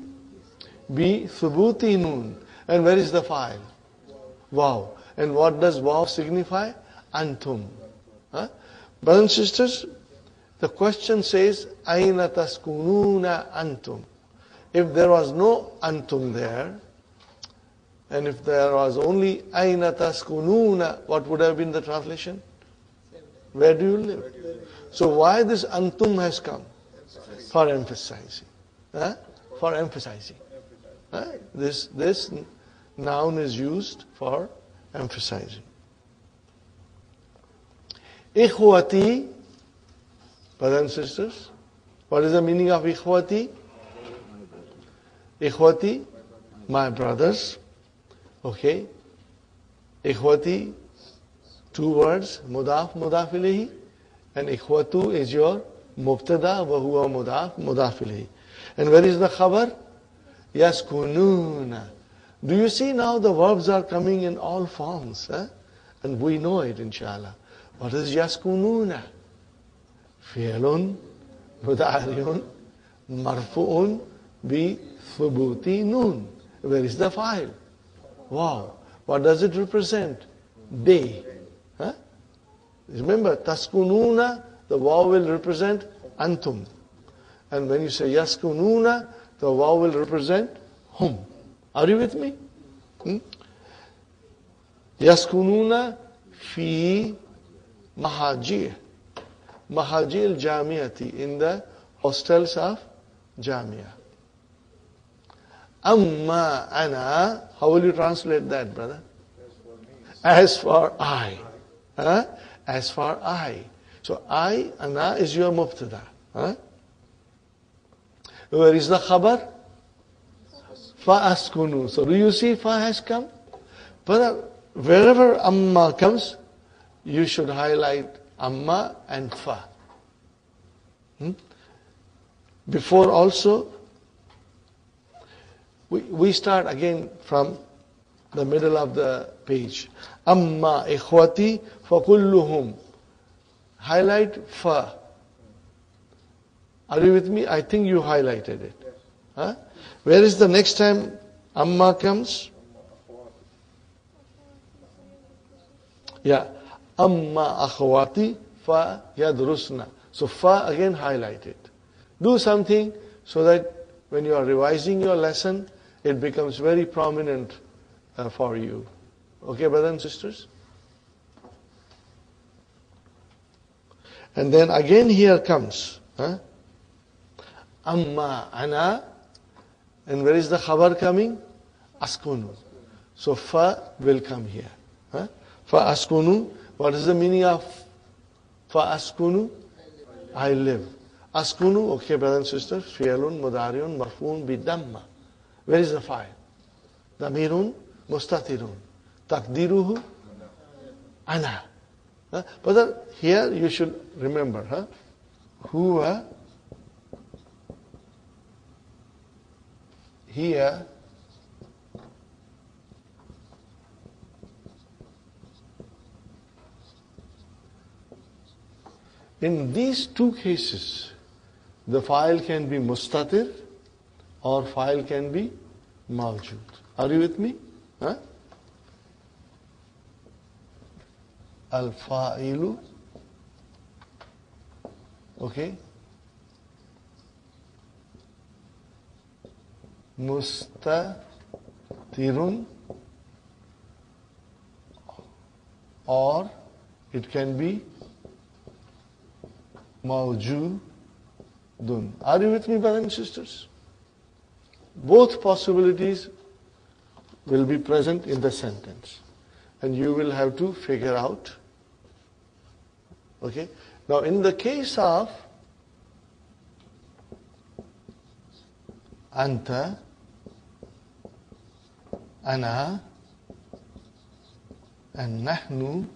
Bi thubuti nun. And where is the file? Wow. And what does wow signify? Antum. Huh? Brothers and sisters, the question says, Aina taskununa antum. If there was no antum there, and if there was only Aina taskununa, what would have been the translation? Where do you live? So why this antum has come? For emphasizing. Huh? For emphasizing. Huh? This noun is used for emphasizing. Ikhwati, brothers and sisters, what is the meaning of ikhwati? Ikhwati, my brothers. Okay. Ikhwati, two words, mudaf, mudaf ilayhi. And ikhwatu is your mubtada, wa huwa mudaf, mudaf ilayhi. And where is the khabar? Yaskununa. Do you see now the verbs are coming in all forms? Huh? And we know it, inshallah. What is yaskununa? Fi'lun, mudariun, marfu'un, bi thubuti nun. Where is the file? Wow. What does it represent? They. Huh? Remember, taskununa, the waw will represent antum. And when you say yaskununa, the waw will represent hum. Are you with me? Yaskununa fi mahajir. Mahajir jamiati, in the hostels of Jamia. Amma ana, how will you translate that, brother? As for I. Huh? As for I. So I, ana is your mubtada. Huh? Where is the khabar? Fa'askunu. So do you see fa has come? But wherever amma comes, you should highlight amma and fa. Before also, we start again from the middle of the page. Amma ikhwati fa kulluhum. Highlight fa. Are you with me? I think you highlighted it. Huh? Where is the next time amma comes? Yeah. Amma akhwati fa yadrusna. So fa again highlighted. Do something so that when you are revising your lesson, it becomes very prominent for you. Okay, brothers and sisters? And then again here comes. Huh? Amma ana. And where is the khabar coming? Askunu. So fa will come here. Huh? Fa askunu. What is the meaning of fa askunu? I live. Askunu, okay, brothers and sisters, fi'lun, mudariun, marfuun, bidamma. Where is the file? Damirun, mustatirun. Takdiruhu, ana. But here you should remember, huwa, here, in these two cases, the file can be mustatir or file can be mawjood. Are you with me? Al-fa'ilu, okay, mustatirun, or it can be mawjoodun. Are you with me, brothers and sisters? Both possibilities will be present in the sentence. And you will have to figure out. Okay? Now, in the case of anta, ana, and nahnu,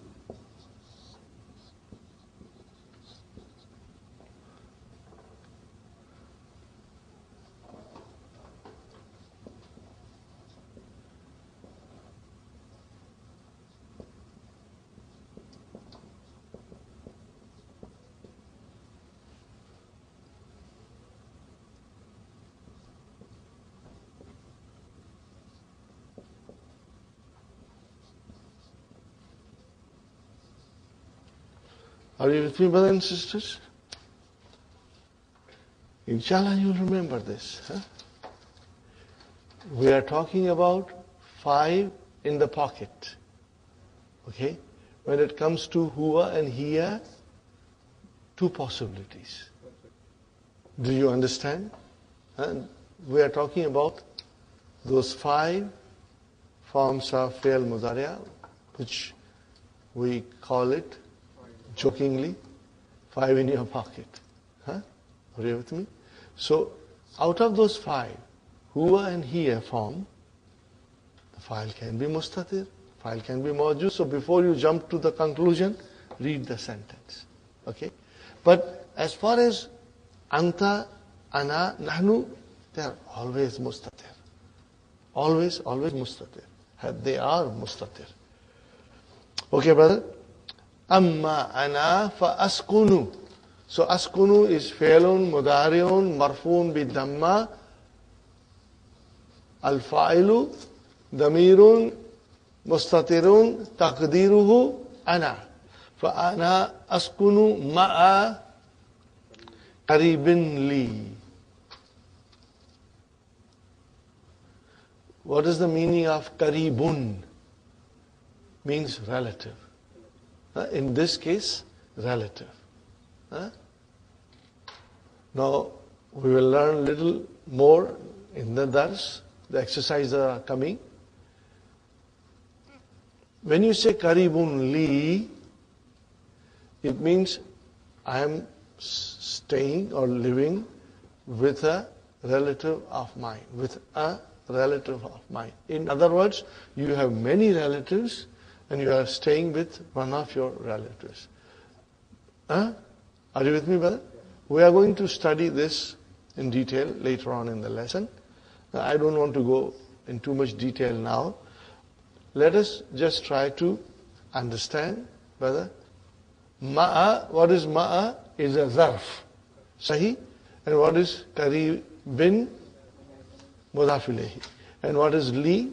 are you with me, brothers and sisters? Inshallah, you'll remember this. We are talking about 5 in the pocket. Okay? When it comes to huwa and hiya, 2 possibilities. Do you understand? We are talking about those 5 forms of fi'l mudari'a, which we call it jokingly, 5 in your pocket. Are you with me? So, out of those 5, huwa and hiya form, the file can be mustatir, file can be mawjood. So, before you jump to the conclusion, read the sentence. Okay? But as far as anta, ana, nahnu, they are always mustatir. Always mustatir. They are mustatir. Okay, brother? Amma ana fa askunu. So askunu is fi'lun mudari'un marfuun bidamma. Al-fa'ilu damirun mustatirun taqdiruhu ana. Fa ana askunu ma'a qaribin li. What is the meaning of qaribun? Means relative. In this case, relative. Now, we will learn a little more in the dars. The exercises are coming. When you say qaribun li, it means I am staying or living with a relative of mine. With a relative of mine. In other words, you have many relatives and you are staying with one of your relatives. Are you with me, brother? We are going to study this in detail later on in the lesson. I don't want to go in too much detail now. Let us just try to understand, brother. Ma'a, what is ma'a? Is a zarf. Sahi? And what is qaribin? Mudaf ilayhi. And what is li?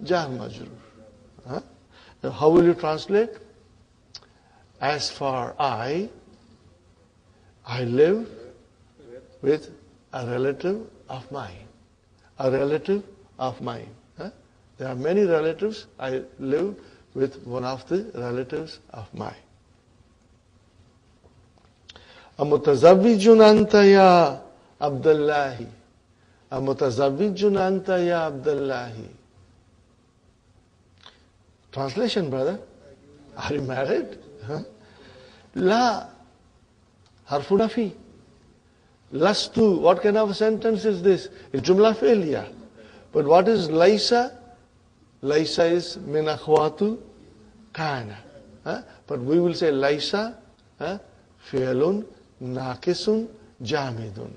Jar majrur. How will you translate? As for I live with a relative of mine. A relative of mine. There are many relatives. I live with one of the relatives of mine. Amutazawwijun anta ya Abdullahi. Amutazawwijun anta ya Abdullahi. Translation, brother. Are you married? La. Harfu nafi. Lastu, what kind of a sentence is this? It's jumla fi'liya. But what is laisa? Laisa is min akhwatu kana. But we will say laisa, fi'lun, naqisun, jamidun.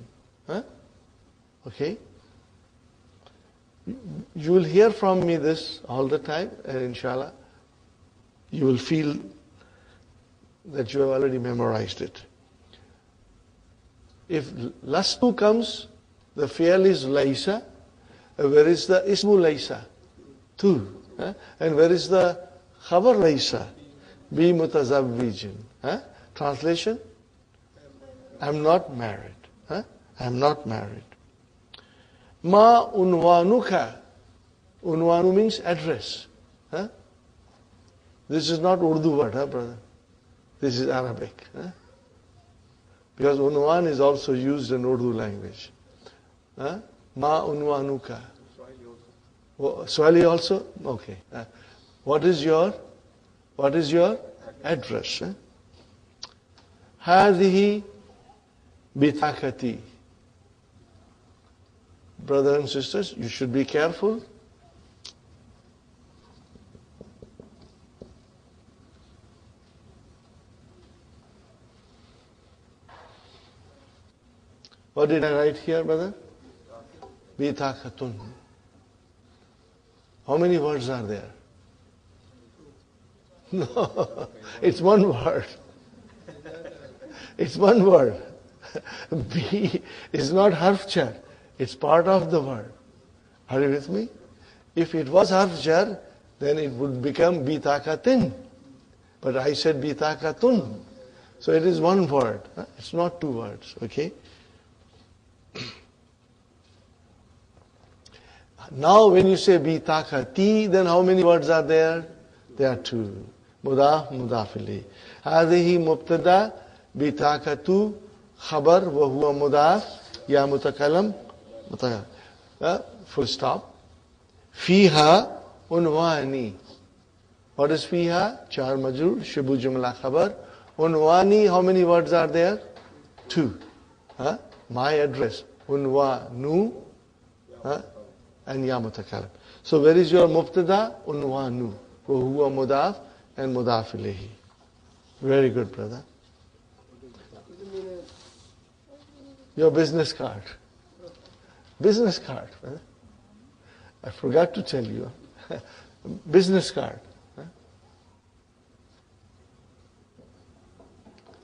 Okay? You will hear from me this all the time, and inshallah, you will feel that you have already memorized it. If lastu comes, the fi'l is laisa. Where is the ismu laisa? Tu. And where is the khabar laisa? Bi mutazawwijin. Translation? I'm not married. I'm not married. Ma unwanuka. Unwanu means address. This is not Urdu word, brother. This is Arabic. Because unwan is also used in Urdu language. Ma unwanuka. Swahili also? Okay. What is your address? Hadihi bitakati. Brothers and sisters, you should be careful. What did I write here, brother? Bitakatun. How many words are there? No, it's one word. It's one word. Bi is not harf jar. It's part of the word. Are you with me? If it was harf jar, then it would become bitakatin. But I said bitakatun. So it is one word. It's not two words. Okay? Now when you say bitakati, then how many words are there? There are two. Mudaf, mudafili. Hadihi mubtada, bitakatu, khabar, wa huwa mudaf, ya mutakalam, full stop. Fiha unwani. What is fiha? Char majrur, shibu jumla khabar. Unwani, how many words are there? Two. My address. Unwanu. And ya mutakalam. So where is your mubtada? Unwanu. Wa huwa mudaf and mudaf ilayhi. Very good, brother. Your business card. Business card, brother. I forgot to tell you. Business card.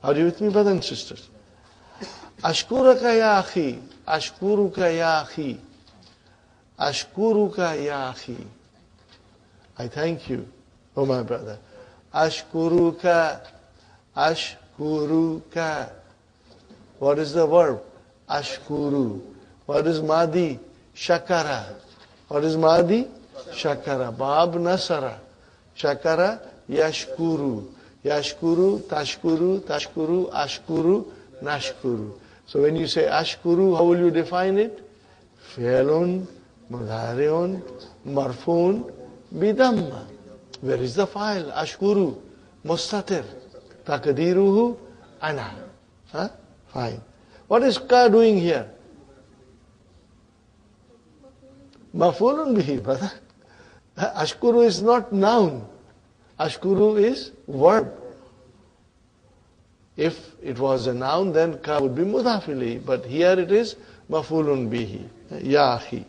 Are you with me, brothers and sisters? Ashkuruka ya akhi. Ashkuruka ya akhi. Ashkuruka ya akhi. I thank you, oh my brother. Ashkuruka. Ashkuruka. What is the verb? Ashkuru. What is Madi? Shakara. What is Madi? Shakara. Bab Nasara. Shakara. Yashkuru. Yashkuru. Tashkuru. Tashkuru. Ashkuru. Nashkuru. So when you say Ashkuru, how will you define it? Fi'lun, mudhari'un, marfun, bidamma. Where is the file? Ashkuru. Mustatir. Takdiruhu. Ana. Fine. What is ka doing here? Maf'ulun bihi, brother. Ashkuru is not noun. Ashkuru is verb. If it was a noun, then ka would be mudhaf ilayhi. But here it is maf'ulun bihi. Ya akhi.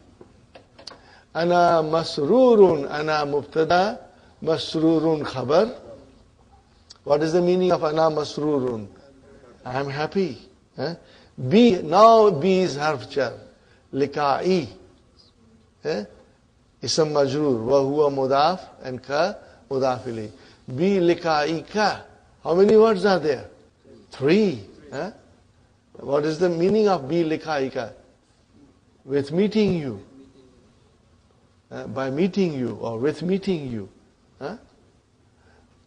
Ana masrurun. Ana mubtada. Masrurun khabar. What is the meaning of ana masrurun? I am happy. B, now B is harf jar. Liqa'i. Ism majrur. Wa huwa mudaf and ka mudaf ilayhi. B liqa'i ka. How many words are there? 3. What is the meaning of bi liqa'i ka? With meeting you. By meeting you or with meeting you.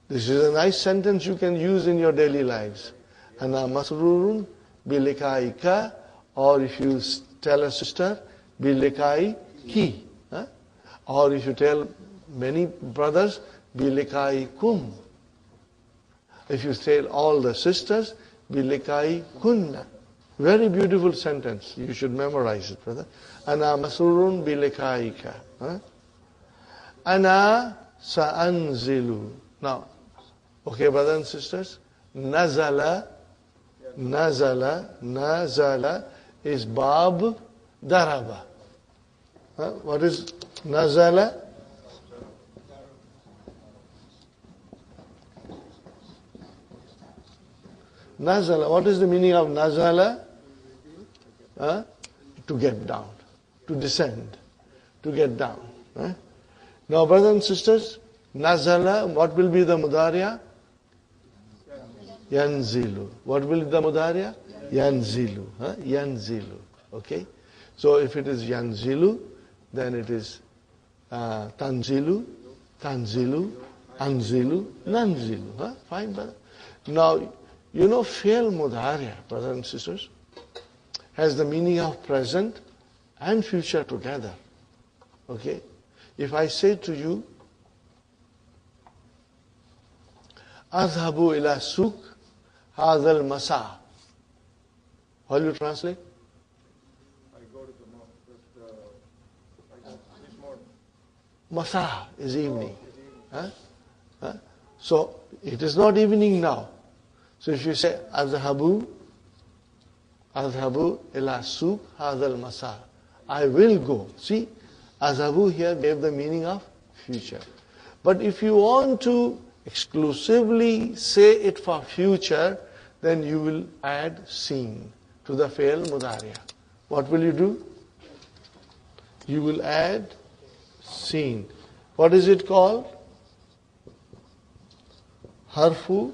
This is a nice sentence you can use in your daily lives. Ana masrurun bi liqa'i ka. Or if you tell a sister, bi liqa'i ki. Or if you tell many brothers, bi liqa'i kum. If you tell all the sisters, bilikai kunna. Very beautiful sentence. You should memorize it, brother. Ana masrurun bilikaika. Ana sa'anzilu. Now, okay, brothers and sisters. Nazala is bab daraba. What is nazala? Nazala. What is the meaning of nazala? To get down, to descend, to get down. Now, brothers and sisters, nazala, what will be the mudariya? Yanzilu. What will be the mudariya? Yanzilu. Yanzilu. Okay? So if it is yanzilu, then it is tanzilu, anzilu, nanzilu. Fine, brother. Now, you know, fi'l mudariya, brothers and sisters, has the meaning of present and future together. Okay? If I say to you, Azhabu ila suk hadha al-masa. How will you translate? I go to the mosque this morning. Masa is evening. So it is not evening now. So if you say Azhabu ila suk hadha al-masa, I will go. See, Azhabu here gave the meaning of future. But if you want to exclusively say it for future, then you will add seen to the fi'l mudariya. What will you do? You will add seen. What is it called? Harfu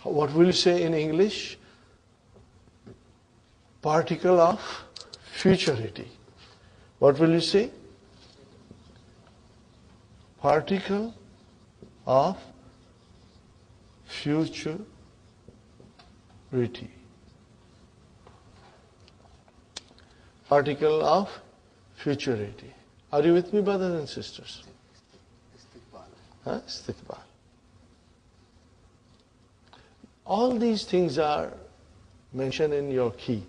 what will you say in English? Particle of futurity. What will you say? Particle of futurity. Particle of futurity. Are you with me, brothers and sisters? Istiqbal. All these things are mentioned in your key.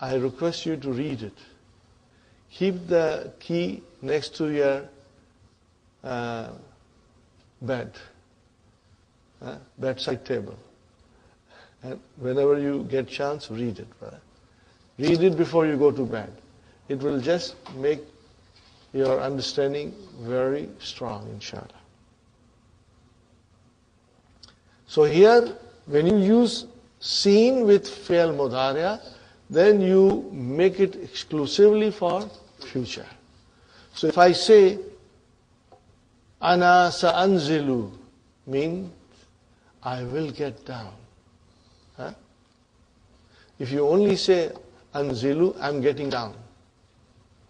I request you to read it. Keep the key next to your bedside table. And whenever you get chance, read it, brother. Read it before you go to bed. It will just make your understanding very strong, inshallah. So here, when you use seen with fi'l mudariya, then you make it exclusively for future. So if I say, Ana sa'anzilu, means I will get down. If you only say anzilu, I'm getting down.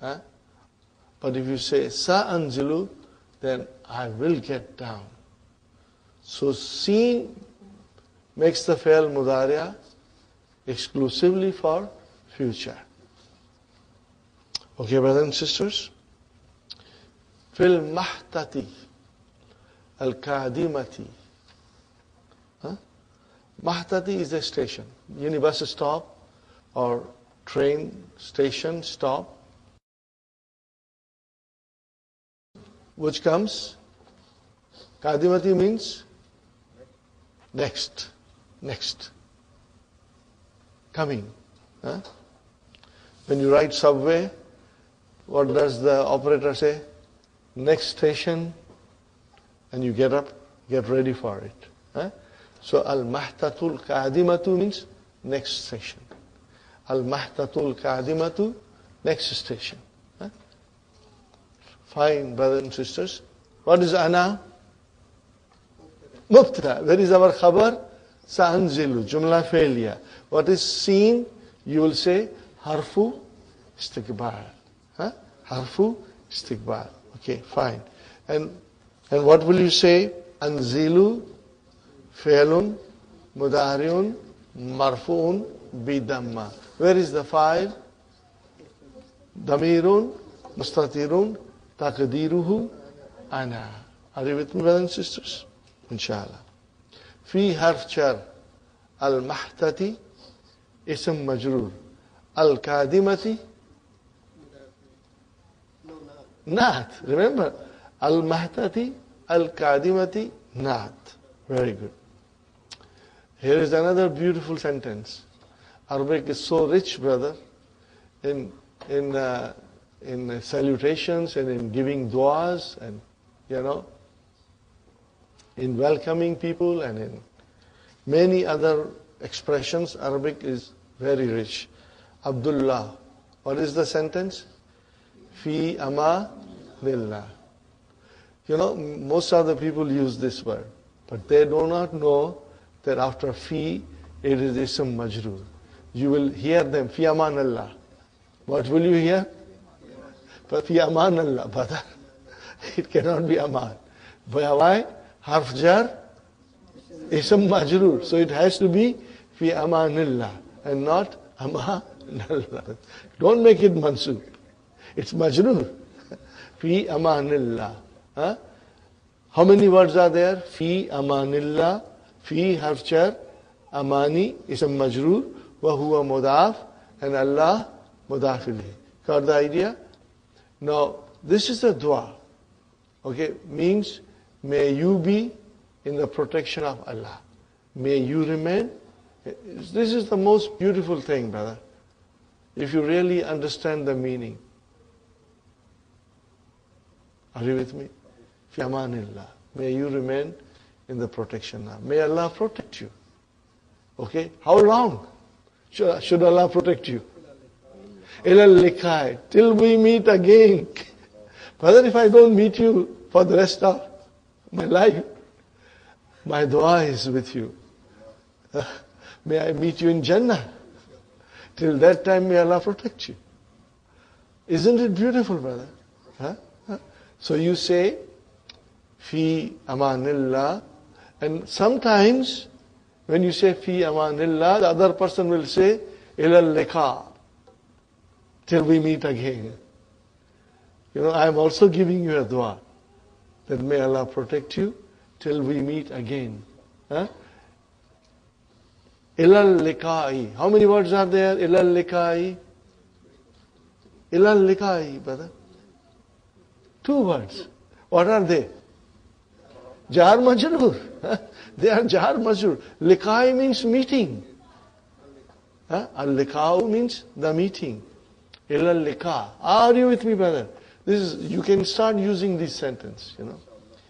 But if you say sa'anzilu, then I will get down. So seen makes the fi'l mudariya exclusively for future. Okay, brothers and sisters? Fil mahtati al-kadimati. Mahtati is a station, bus stop or train station stop, which comes, kadimati means next, coming. When you ride subway, what does the operator say? Next station, and you get up, get ready for it. So al-mahtatul kadimatu means next station. Al-mahtatul kadimatu, next station. Fine, brothers and sisters. What is ana? Mubtada. Where is our khabar? Sa'anzilu, jumla failure. What is seen? You will say harfu istiqbal. Harfu istiqbal. Okay, fine. And what will you say? Anzilu, fi'lun, mudariun, marfu'un bidamma. Where is the fa'il? Damirun mustatirun taqdiruhu ana. Are you with me, brothers and sisters? Inshallah. Fi harf jar. Al-mahtati ism majrur. Al-kadimati naat. Remember, al-mahtati, al-kadimati, naat. Very good. Here is another beautiful sentence. Arabic is so rich, brother, in salutations and in giving du'as and, in welcoming people and in many other expressions. Arabic is very rich. Abdullah. What is the sentence? Fi amanillah. Most of the people use this word, but they do not know that after fi, it is ism majroor. You will hear them, fi amanillah. What will you hear? But fi amanillah, brother. It cannot be aman. But why? Harf jar, ism majroor. So it has to be fi amanillah and not amanillah. Don't make it mansub. It's majroor. Fi amanillah. Huh? How many words are there? Fi amanillah. Fi harf jar. Amani ism majroor. Wa huwa mudaf. And Allah mudaf ilayhi. Got the idea? Now, this is a dua. Okay, means may you be in the protection of Allah. May you remain. This is the most beautiful thing, brother. If you really understand the meaning. Are you with me? Fi amanillah. May you remain in the protection of. May Allah protect you. Okay? How long should Allah protect you? Ilal likai. Till we meet again. Brother, if I don't meet you for the rest of my life, my dua is with you. May I meet you in Jannah. Till that time, may Allah protect you. Isn't it beautiful, brother? Huh? So you say, fi amanillah. And sometimes, when you say fi amanillah, the other person will say, ilal liqa. Till we meet again. I am also giving you a dua. That may Allah protect you till we meet again. Huh? Ilal liqa'i. How many words are there? Ilal liqa'i. Ilal liqa'i, brother. 2 words. What are they? Jar majroor. They are jar majroor. Liqa'i means meeting. Al-liqa'u means the meeting. Ilal liqa. Are you with me, brother? You can start using this sentence,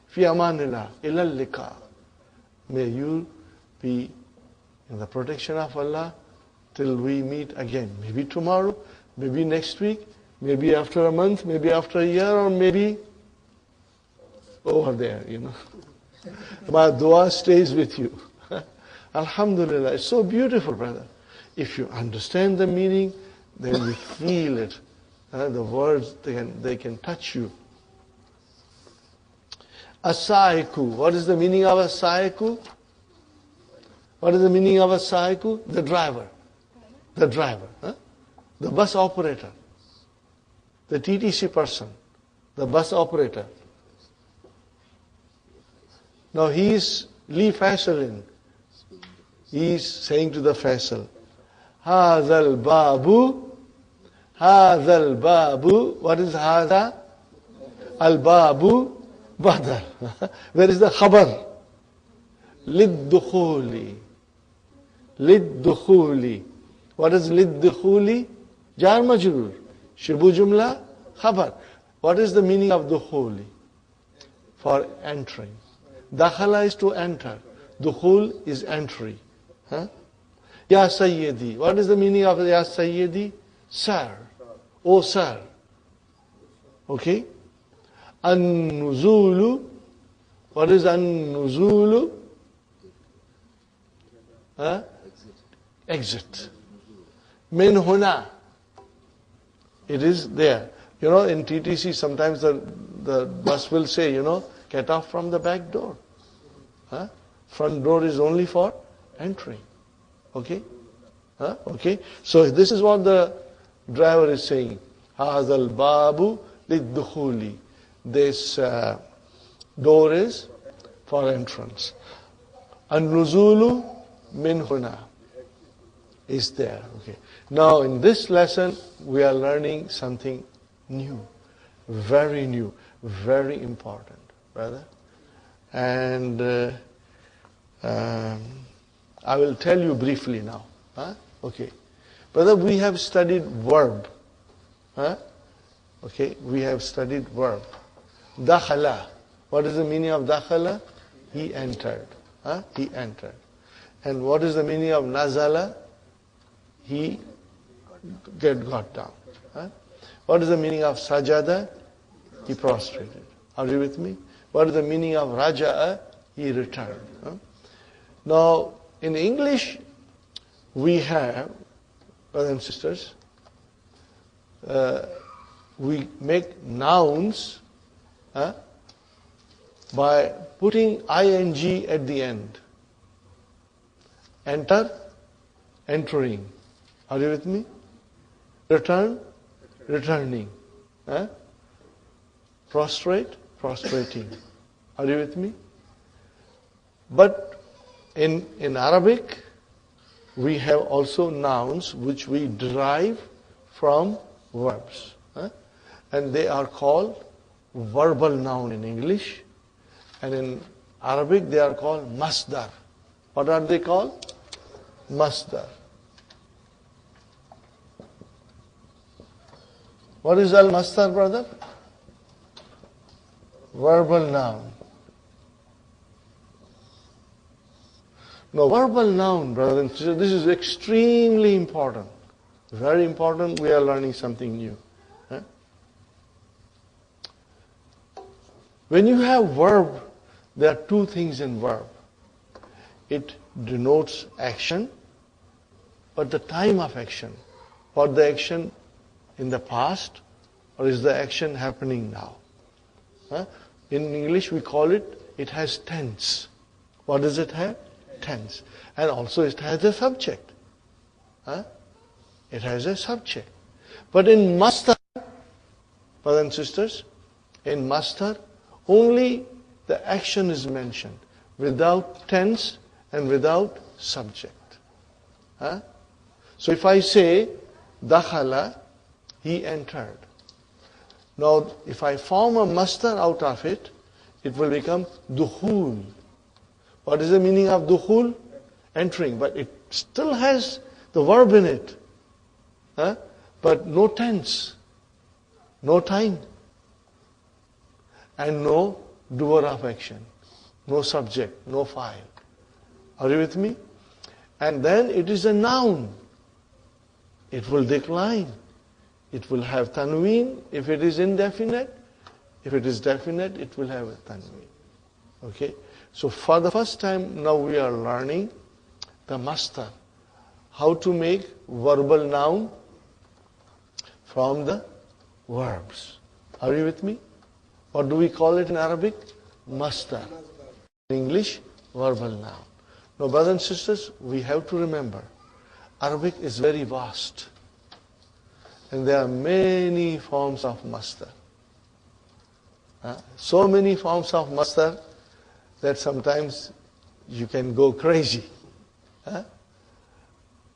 Fi amanillah, ilal liqa. May you be in the protection of Allah till we meet again. Maybe tomorrow, maybe next week, maybe after a month, maybe after a year, or maybe over there, My dua stays with you. Alhamdulillah, it's so beautiful, brother. If you understand the meaning, then you feel it. The words, they can touch you. As-sa'iku. What is the meaning of as-sa'iku? What is the meaning of as-sa'iku? The driver. The driver. The bus operator. The TTC person. The bus operator. Now he is Li Faisalin. He is saying to the Faisal, Hazal babu. Hazal babu. What is Haza? Al babu badal. Where is the khabar? Lid-dukhuli. Lid-dukhuli. What is lid-dukhuli? Jar majrur. Shibu jumla khabar. What is the meaning of dukhuli? For entering. Dakhala is to enter. Dukhul is entry. Ya Sayyidi. What is the meaning of Ya Sayyidi? Sir. Oh sir. Okay? An-nuzulu. What is an-nuzulu? Exit. Min huna. It is there. In TTC sometimes the bus will say, get off from the back door. Front door is only for entering. Okay? Okay? So this is what the driver is saying. هَذَا الْبَابُ لِلدُّخُولِ. This door is for entrance. النُّزُولُ مِنْ هُنَا is there. Okay. Now in this lesson we are learning something new. Very new. Very important, brother. And I will tell you briefly now. Okay. Brother, we have studied verb. Okay, we have studied verb. Dakhala. What is the meaning of dakhala? He entered. He entered. And what is the meaning of nazala? He got down. What is the meaning of sajada? He prostrated. Are you with me? What is the meaning of raja'a? He returned. Now, in English, we have, brothers and sisters, we make nouns by putting ing at the end. Enter, entering. Are you with me? Return, returning. Prostrate, prostrating. Are you with me? But in Arabic, we have also nouns which we derive from verbs. And they are called verbal noun in English. And in Arabic, they are called masdar. What are they called? Masdar. What is al-masdar, brother? Verbal noun. Now, verbal noun, brother and sister, this is extremely important. Very important. We are learning something new. When you have verb, there are two things in verb. It denotes action, but the time of action. What the action in the past, or is the action happening now? In English, we call it has tense. What does it have? Tense. And also it has a subject. It has a subject. But in masdar, brothers and sisters, in masdar, only the action is mentioned, without tense and without subject. So if I say, dakhala, he entered. Now, if I form a masdar out of it, it will become dukhul. What is the meaning of dukhul? Entering. But it still has the verb in it. But no tense, no time, and no doer of action, no subject, no file. Are you with me? And then it is a noun. It will decline. It will have tanween if it is indefinite. If it is definite, it will have a tanween. Okay? So for the first time now we are learning the masdar. How to make verbal noun from the verbs. Are you with me? What do we call it in Arabic? Masdar. In English, verbal noun. Now, brothers and sisters, we have to remember, Arabic is very vast. And there are many forms of masdar. So many forms of masdar that sometimes you can go crazy.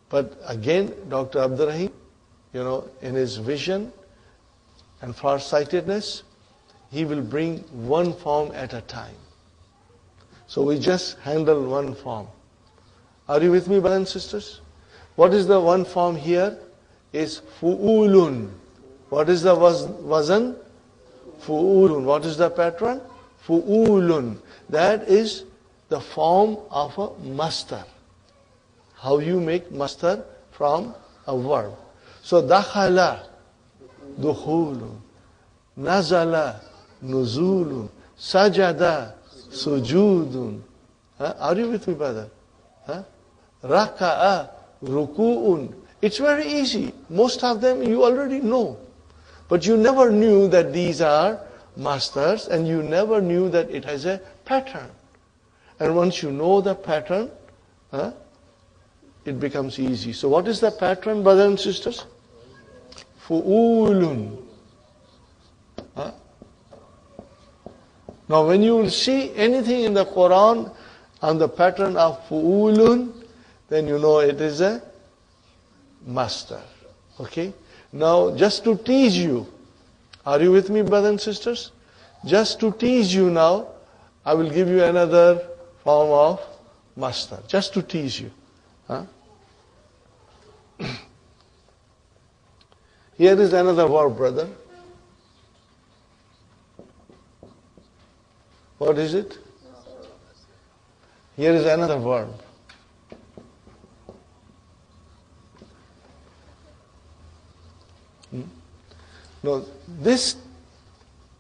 But again, Dr. Abdurrahim, in his vision and farsightedness, he will bring one form at a time. So we just handle one form. Are you with me, brothers and sisters? What is the one form here? Is fu'ulun. What is the wazan? Fu'ulun. What is the pattern? Fu'ulun. That is the form of a masdar. How you make masdar from a verb. So dakhala, dukhulun. Nazala, nuzulun. Sajada, sujudun. Are you with me, brother? Raka'a, ruku'un. It's very easy. Most of them you already know. But you never knew that these are masdars, and you never knew that it has a pattern. And once you know the pattern, it becomes easy. So what is the pattern, brothers and sisters? Fu'ulun. Huh? Now when you will see anything in the Quran on the pattern of fu'ulun, then you know it is a master. Okay? Now just to tease you, are you with me, brothers and sisters? Just to tease you now, I will give you another form of master. Just to tease you. Huh? Here is another verb, brother. What is it? Here is another verb. Now, these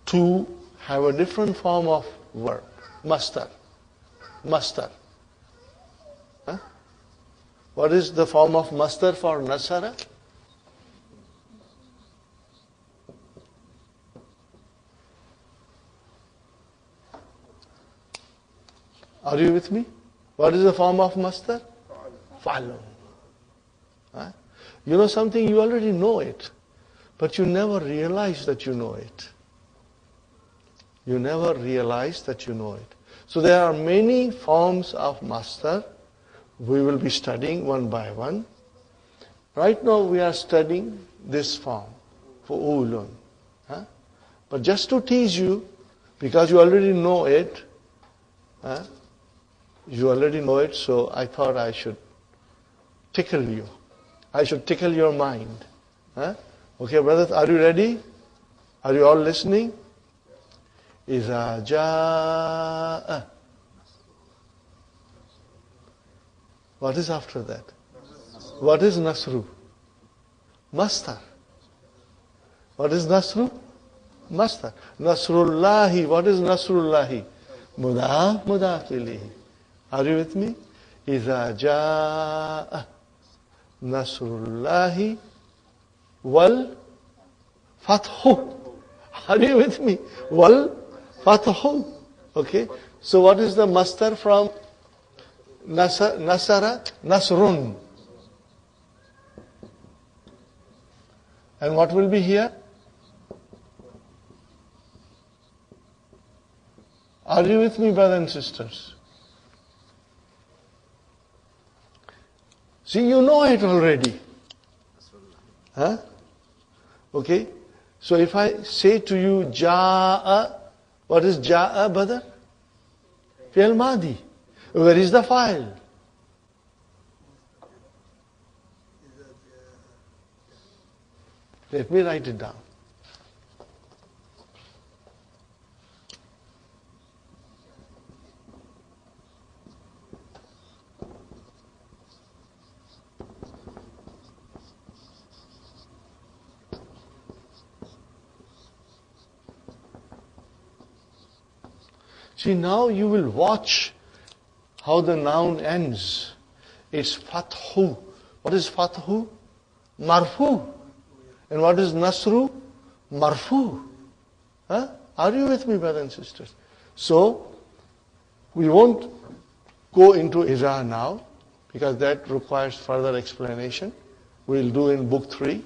two have a different form of verb. Master. Master. Huh? What is the form of master for nasara? Are you with me? What is the form of master? Follow. Huh? You know something, you already know it, but you never realize that you know it. You never realize that you know it. So there are many forms of master. We will be studying one by one. Right now we are studying this form, fu'ulun. Huh? But just to tease you, because you already know it, huh? You already know it, so I thought I should tickle you. I should tickle your mind. Huh? Okay, brothers, are you ready? Are you all listening? إِذَا جَاءَ. What is after that? What is Nasru? Master. What is Nasru? Master. Nasrullahi. What is Nasrullahi? Mudaf, mudaf ilayhi. Are you with me? إِذَا جَاءَ Nasrullahi wal fathu. Are you with me? Wal fathu. Okay. So what is the master from Nasara? Nasrun. And what will be here? Are you with me, brothers and sisters? See, you know it already. Huh? Okay? So if I say to you, Ja'a, what is Ja'a, brother? Fi'al Madi. Where is the file? Let me write it down. See, now you will watch how the noun ends. It's fathu. What is fathu? Marfu. And what is nasru? Marfu. Huh? Are you with me, brothers and sisters? So, we won't go into Iza now, because that requires further explanation. We'll do in book 3.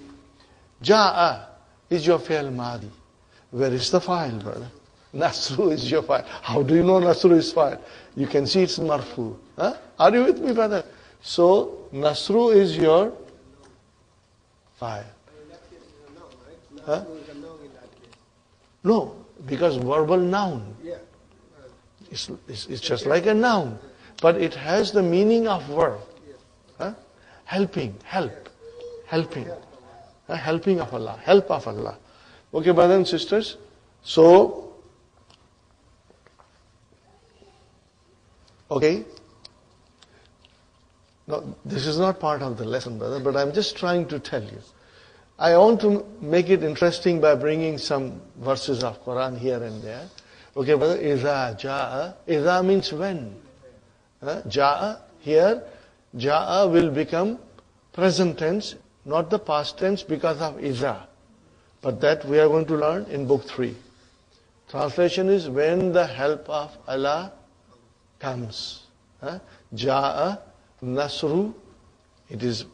Ja'a is your fi'l madi. Where is the file, brother? Nasru is your file. How do you know Nasru is file? You can see it's marfu. Huh? Are you with me, brother? So, Nasru is your file. Huh? No, because verbal noun. It's just like a noun. But it has the meaning of verb. Huh? Helping, help. Helping. Helping of Allah. Help of Allah. Okay, brothers and sisters. So, okay. No, this is not part of the lesson, brother, but I'm just trying to tell you. I want to make it interesting by bringing some verses of Quran here and there. Okay, brother, Iza ja'a. Iza means when. Ja'a, here, ja'a will become present tense, not the past tense because of Iza. But that we are going to learn in book 3. Translation is when the help of Allah comes. Ja'a Nasru It is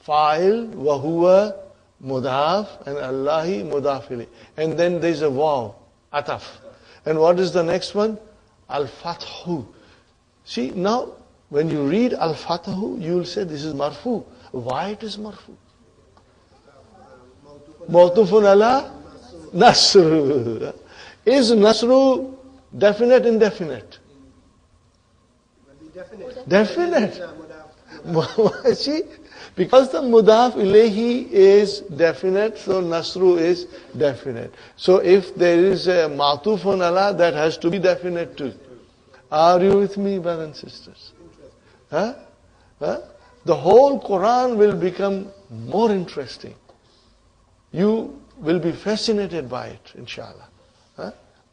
fa'il, wa huwa, mudaf, and Allahi, mudaf ilayh. And then there is a waw, ataf. And what is the next one? Al-fathu. See, now, when you read Al-fathu, you will say this is marfu. Why it is marfu? Mawtufun ala nasru. Is nasru definite, indefinite? Definite. See, because the mudaf ilayhi is definite, so nasru is definite. So if there is a ma'tufun ala, that has to be definite too. Are you with me, brothers and sisters? Huh? The whole Quran will become more interesting. You will be fascinated by it, inshallah.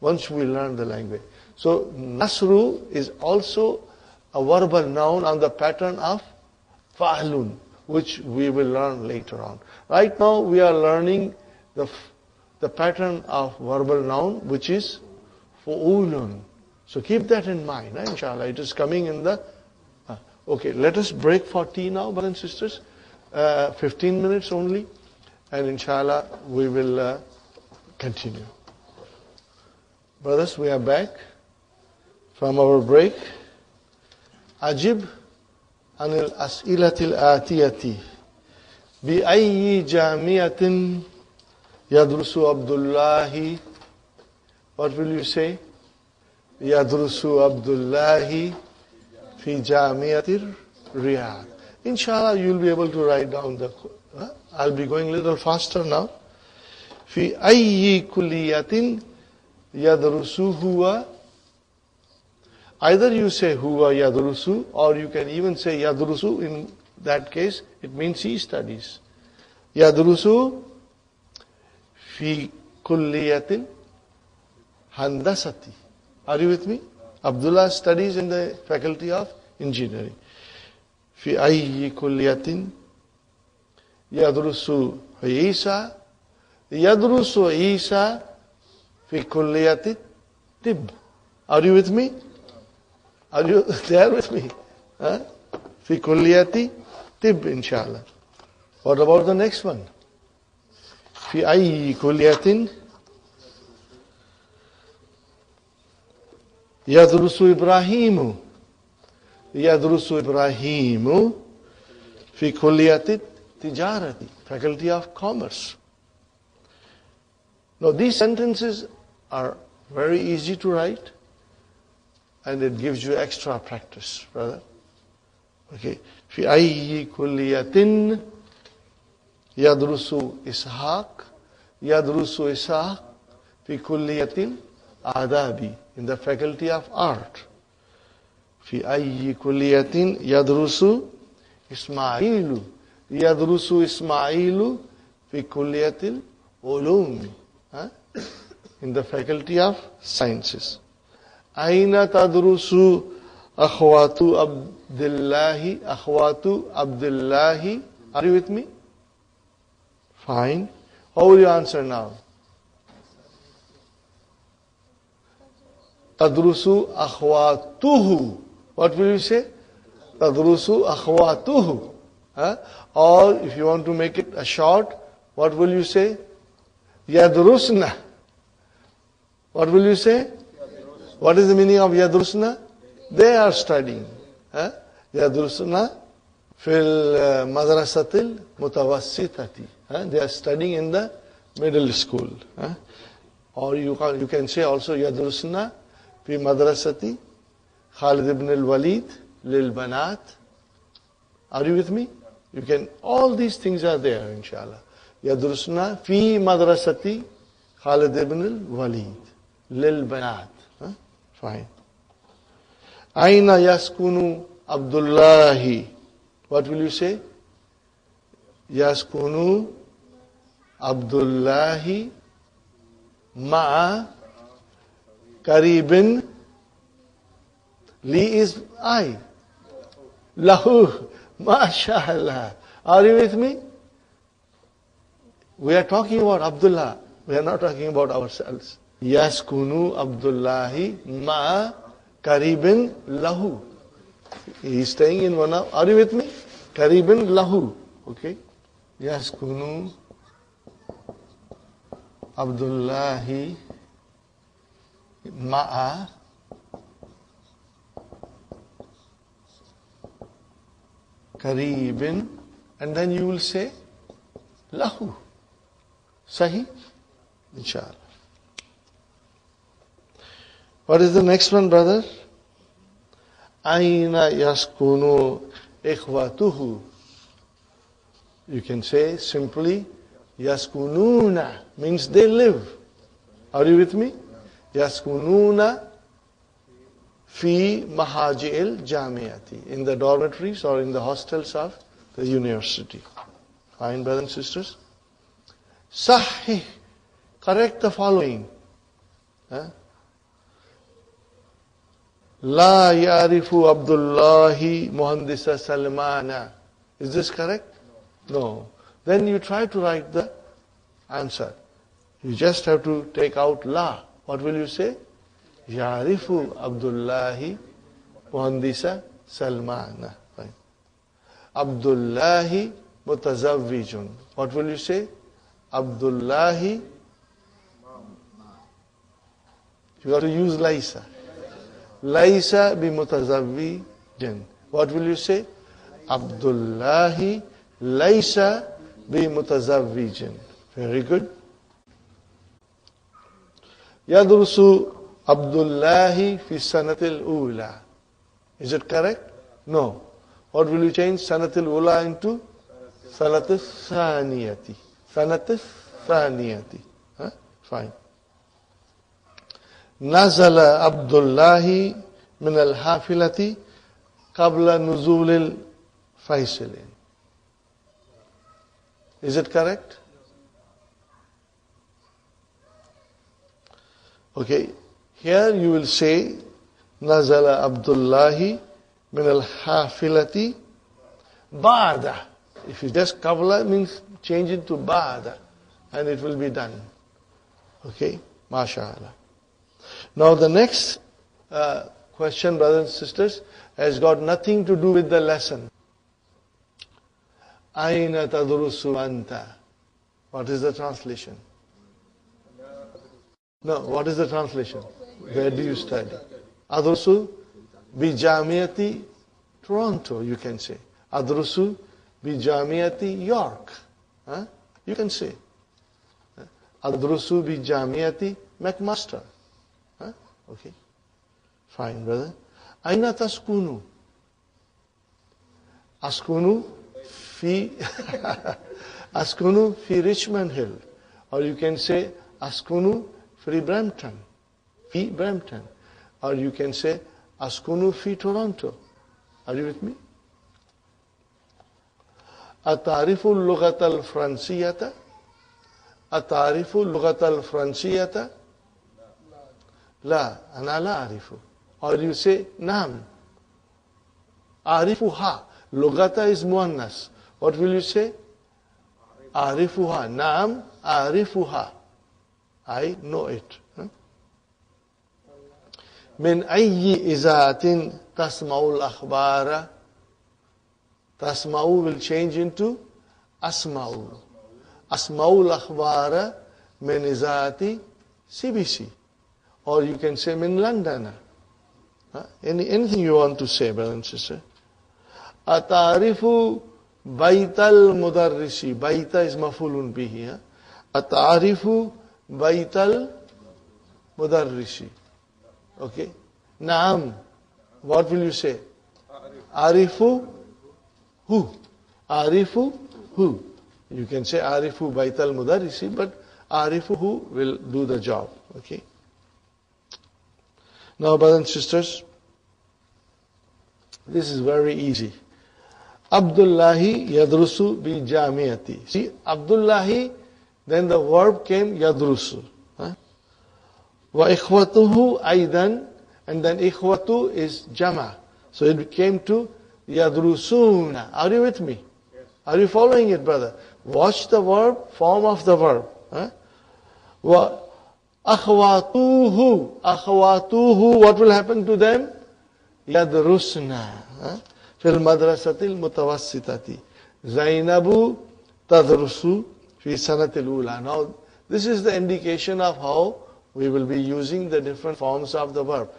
Once we learn the language. So, nasru is also a verbal noun on the pattern of fa'lun, which we will learn later on. Right now, we are learning the pattern of verbal noun, which is fu'ulun. So keep that in mind, inshallah. It is coming in the... Okay, let us break for tea now, brothers and sisters. 15 minutes only. And inshallah, we will continue. Brothers, we are back from our break. Ajib anil as'ilatil atiyati. Bi ayyi jamiatin yadrusu Abdullahi. What will you say? Yadrusu Abdullahi fi jamiatir Riyadh. Inshallah, you will be able to write down the... I'll be going a little faster now. Fi ayyi kulliyatin yadrusu huwa. Either you say huwa yadrusu, or you can even say yadrusu. In that case, it means he studies. Yadrusu fi kulliyatin handasati. Are you with me? Abdullah studies in the faculty of engineering. Fi ayyi kulliyatin yadrusu Isa. Yadrusu Isa fi kulliyati tib. Are you with me? Are you there with me? Fi kulliyati tib, inshallah. What about the next one? Fi ayyi kulliyatin yadrusu Ibrahimu. Yadrusu Ibrahimu fi kulliyati tijarati, faculty of commerce. Now these sentences are very easy to write, and it gives you extra practice, brother. Okay. Fi ayyi kulliyatin yadrusu Ishaq. Yadrusu Ishaq fi kulliyatin adabi, in the faculty of art. Fi ayyi kulliyatin yadrusu Ismailu. Yadrusu Ismailu fi kulliyatil ulum, in the faculty of sciences. Aina tadrusu akhwatu Abdullahi. Akhwatu Abdullahi. Are you with me? Fine. How will you answer now? Tadrusu akhwatuhu. What will you say? Tadrusu akhwatuhu. Or if you want to make it a short, what will you say? Yadrusna. What will you say? What is the meaning of Yadrusna? They are studying. Yadrusna fil madrasatil mutawassitati. They are studying in the middle school. Or you can say also Yadrusna fi madrasati Khalid ibn al-Walid lil banat. Are you with me? You can, all these things are there, inshallah. Yadrusna fi madrasati Khalid ibn al-Walid lil banat. Fine. Aina yaskunu Abdullahi. What will you say? Yaskunu Abdullahi ma'a karibin. Li is I. Lahu. MashaAllah. Are you with me? We are talking about Abdullah. We are not talking about ourselves. Yaskunu Abdullahi ma karibin lahu. He is staying in one of... Are you with me? Qaribin lahu. Okay. Yaskunu Abdullahi ma'a Qaribin, and then you will say lahu. Sahih? Inshallah. What is the next one, brother? Aina yaskunu ikhwatuhu. You can say simply yaskununa, means they live. Are you with me? Yaskununa fi mahaji'il jamiati, in the dormitories or in the hostels of the university. Fine, brothers and sisters? Sahih, correct the following. La ya'rifu Abdullahi Muhandisa Salmana. Is this correct? No. Then you try to write the answer. You just have to take out la. What will you say? Ya'rifu Abdullahi Muhandisa Salmana. Right. Abdullahi Mutazawwijun. What will you say? Abdullahi. You got to use Laisa. Laisa bi mutazawwijin. What will you say? Abdullahi Laisa bi mutazawwijin. Very good. Yadrusu Abdullahi fi sanatil ula. Is it correct? No. What will you change sanatil ula into? Sanatil thaniyati. Sanatil thaniyati. Fine. Nazala Abdullahi min al-hafilati qabla nuzul al-faisilin. Is it correct? Okay. Here you will say Nazala Abdullahi min al-hafilati ba'da. If you just qabla means change it to ba'da and it will be done. Okay? MashaAllah. Now the next question, brothers and sisters, has got nothing to do with the lesson. Aina tadrusu anta. What is the translation? No, what is the translation? Where do you study? Adrusu bi Jamiati Toronto, you can say. Adrusu bi Jamiati York. You can say. Adrusu bi Jamiati McMaster. Okay. Fine, brother. Aina taskunu? Askunu fi Askunu fi Richmond Hill. Or you can say Askunu fi Brampton. Fi Brampton. Or you can say Askunu fi Toronto. Are you with me? Atarifu al-lughata al-fransiyata? Atarifu al-lughata al-fransiyata? La, ana la arifu. Or you say, Naam. Arifuha. Lugata is muannas. What will you say? Arifuha. Naam, arifuha. I know it. Min ayyi izaatin tasma'ul akhbara. Tasma'u will change into asma'u. Asma'ul akhbara min izaati CBC. Or you can say min London. Anything you want to say, brother and sister. Atarifu baital mudarrisi. Baita is mafulun bihi. Atarifu baital mudarrisi. Okay. Naam. What will you say? Arifu who? Arifu who? You can say Arifu baital mudarrisi, but Arifu who will do the job. Okay. Now, brothers and sisters, this is very easy. Abdullahi yadrusu bi jamiati. See, Abdullahi, then the verb came yadrusu. Wa ikhwatuhu aidan, and then ikhwatu is jama. So it came to yadrusuna. Are you with me? Yes. Are you following it, brother? Watch the verb, form of the verb. Wa akhwatuhu. Akhwatuhu, what will happen to them? Yadrusna. في المدرسة المتوسطة زينب تدرس في سنة الأولى. Now, this is the indication of how we will be using the different forms of the verb.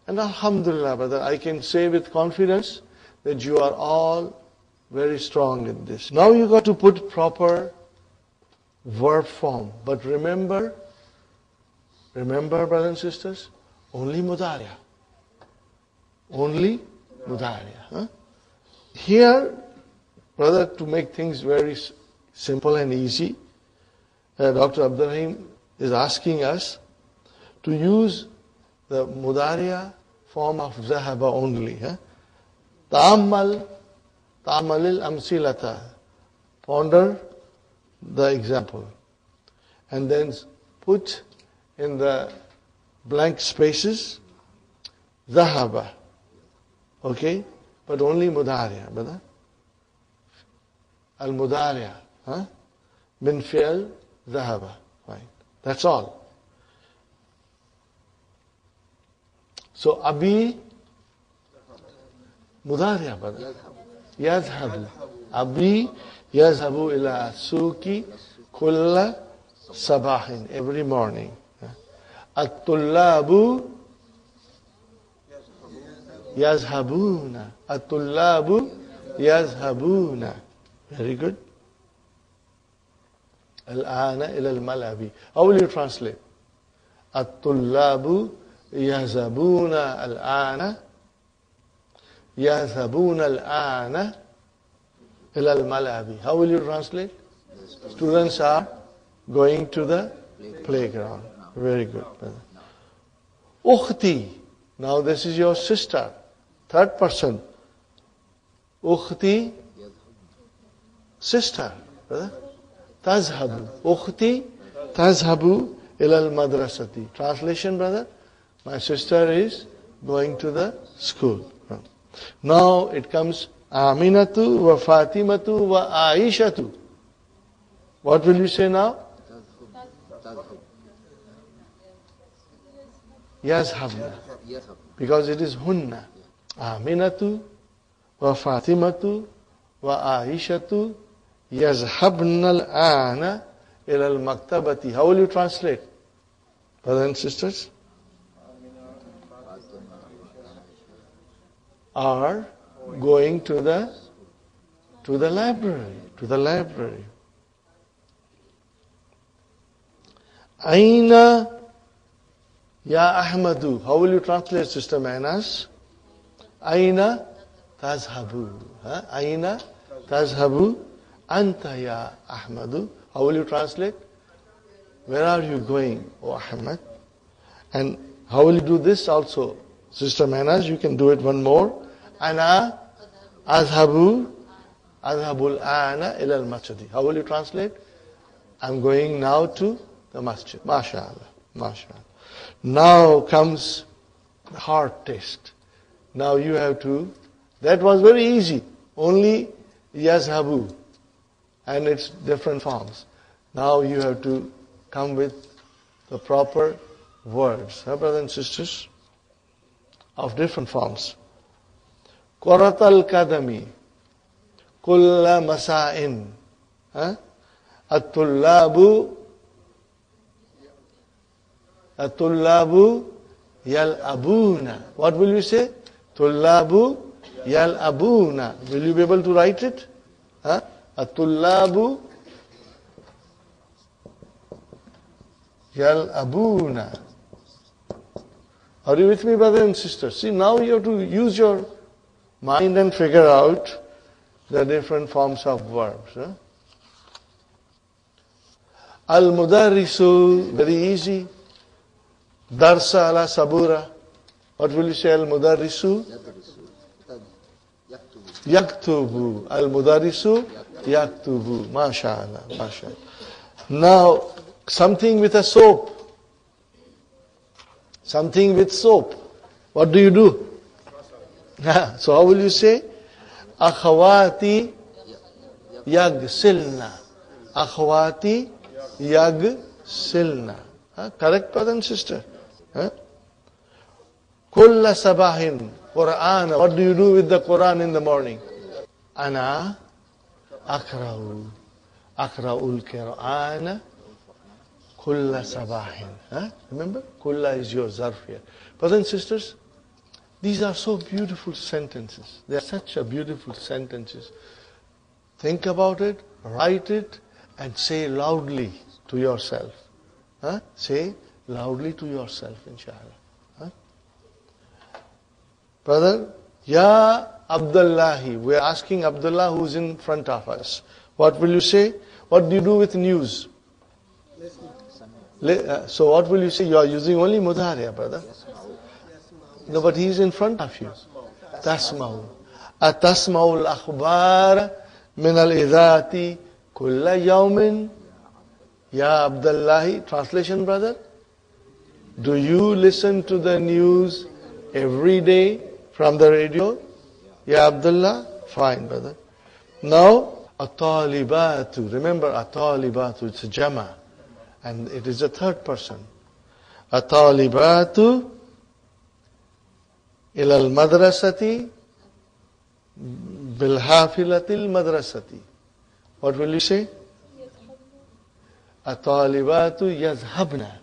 And alhamdulillah, brother, I can say with confidence that you are all very strong in this. Now you got to put proper verb form. But remember, brothers and sisters, only mudariya. Only mudariya. Huh? Here, brother, to make things very simple and easy, Dr. Abdurrahim is asking us to use the mudariya form of zahaba only. Ta'ammal al-amsilata. Ponder the example. And then put in the blank spaces zahaba. Okay? But only mudariya, brother. Al-mudariya. Min fi'al zahaba. Right. That's all. So, abi, mudariya, brother. Yazhabu. Abi yazhabu ila suki kulla sabahin. Every morning. At-tullabu yazhabuna. At-tullabu yazhabuna. Very good. Al-ana ila al-malabi. How will you translate? At-tullabu yazhabuna al-ana. Yazhabuna al-ana ila al-malabi. How will you translate? Students are going to the playground. Very good. Ukhti. Now this is your sister. Third person. Ukhti. Sister. Tazhabu. Ukhti. Tazhabu ila al-madrasati. Translation, brother? My sister is going to the school. Now it comes Aminatu wa Fatimatu wa Aishatu. What will you say now? Yazhabna. Because it is hunna. Aminatu wa Fatimatu wa Aishatu yazhabna al-ana ila al-maktabati. How will you translate? Brothers and sisters? Are going to the library. Aina ya Ahmadu. How will you translate, Sister Manas? Aina tazhabu. Aina tazhabu anta ya Ahmadu. How will you translate? Where are you going, O Ahmad? And how will you do this also? Sister Manas, you can do it one more. Ana azhabul ana ila al-masjid. How will you translate? I'm going now to the masjid. MashaAllah. MashaAllah. Now comes the hard test. Now you have to, that was very easy. Only yazhabu. And its different forms. Now you have to come with the proper words. Brothers and sisters? Of different forms. Quratal kadami. Kulla masa'in. At-tullabu yal-abuna. What will you say? Tullabu yal-abuna. Will you be able to write it? At-tullabu yal-abuna. Are you with me, brothers and sisters? See, now you have to use your mind and figure out the different forms of verbs. Al-mudarrisu, very easy. Darsa ala sabura. What will you say, al-mudarrisu? Yaktubu. Al-mudarrisu yaktubu. MashaAllah. MashaAllah. Now, something with a soap. Something with soap. What do you do? So how will you say? Akhawati yagsilna. Akhawati yagsilna. Correct, brother and sister? Kulla sabahin. Quran. What do you do with the Quran in the morning? Ana akra'u. Akra'ul Qur'an kulla sabahin. Remember? Kulla is your zarf here. Brothers and sisters, these are so beautiful sentences. They are such a beautiful sentences. Think about it, write it, and say loudly to yourself. Say loudly to yourself, inshallah. Brother, Ya Abdullahi. We are asking Abdullah who's in front of us. What will you say? What do you do with news? So what will you say? You are using only mudhariya, brother. No, but he is in front of you. Tasma'u. Atasma'u al-akhbar min al-idhati kulla yawmin. Ya Abdullahi. Translation, brother. Do you listen to the news every day from the radio? Ya Abdullah? Fine, brother. Now, at-talibatu. Remember, at-talibatu, it's a jama. And it is a third person. At-talibatu ila al-madrasati bil-hafilati al-madrasati. What will you say? At-talibatu yazhabna.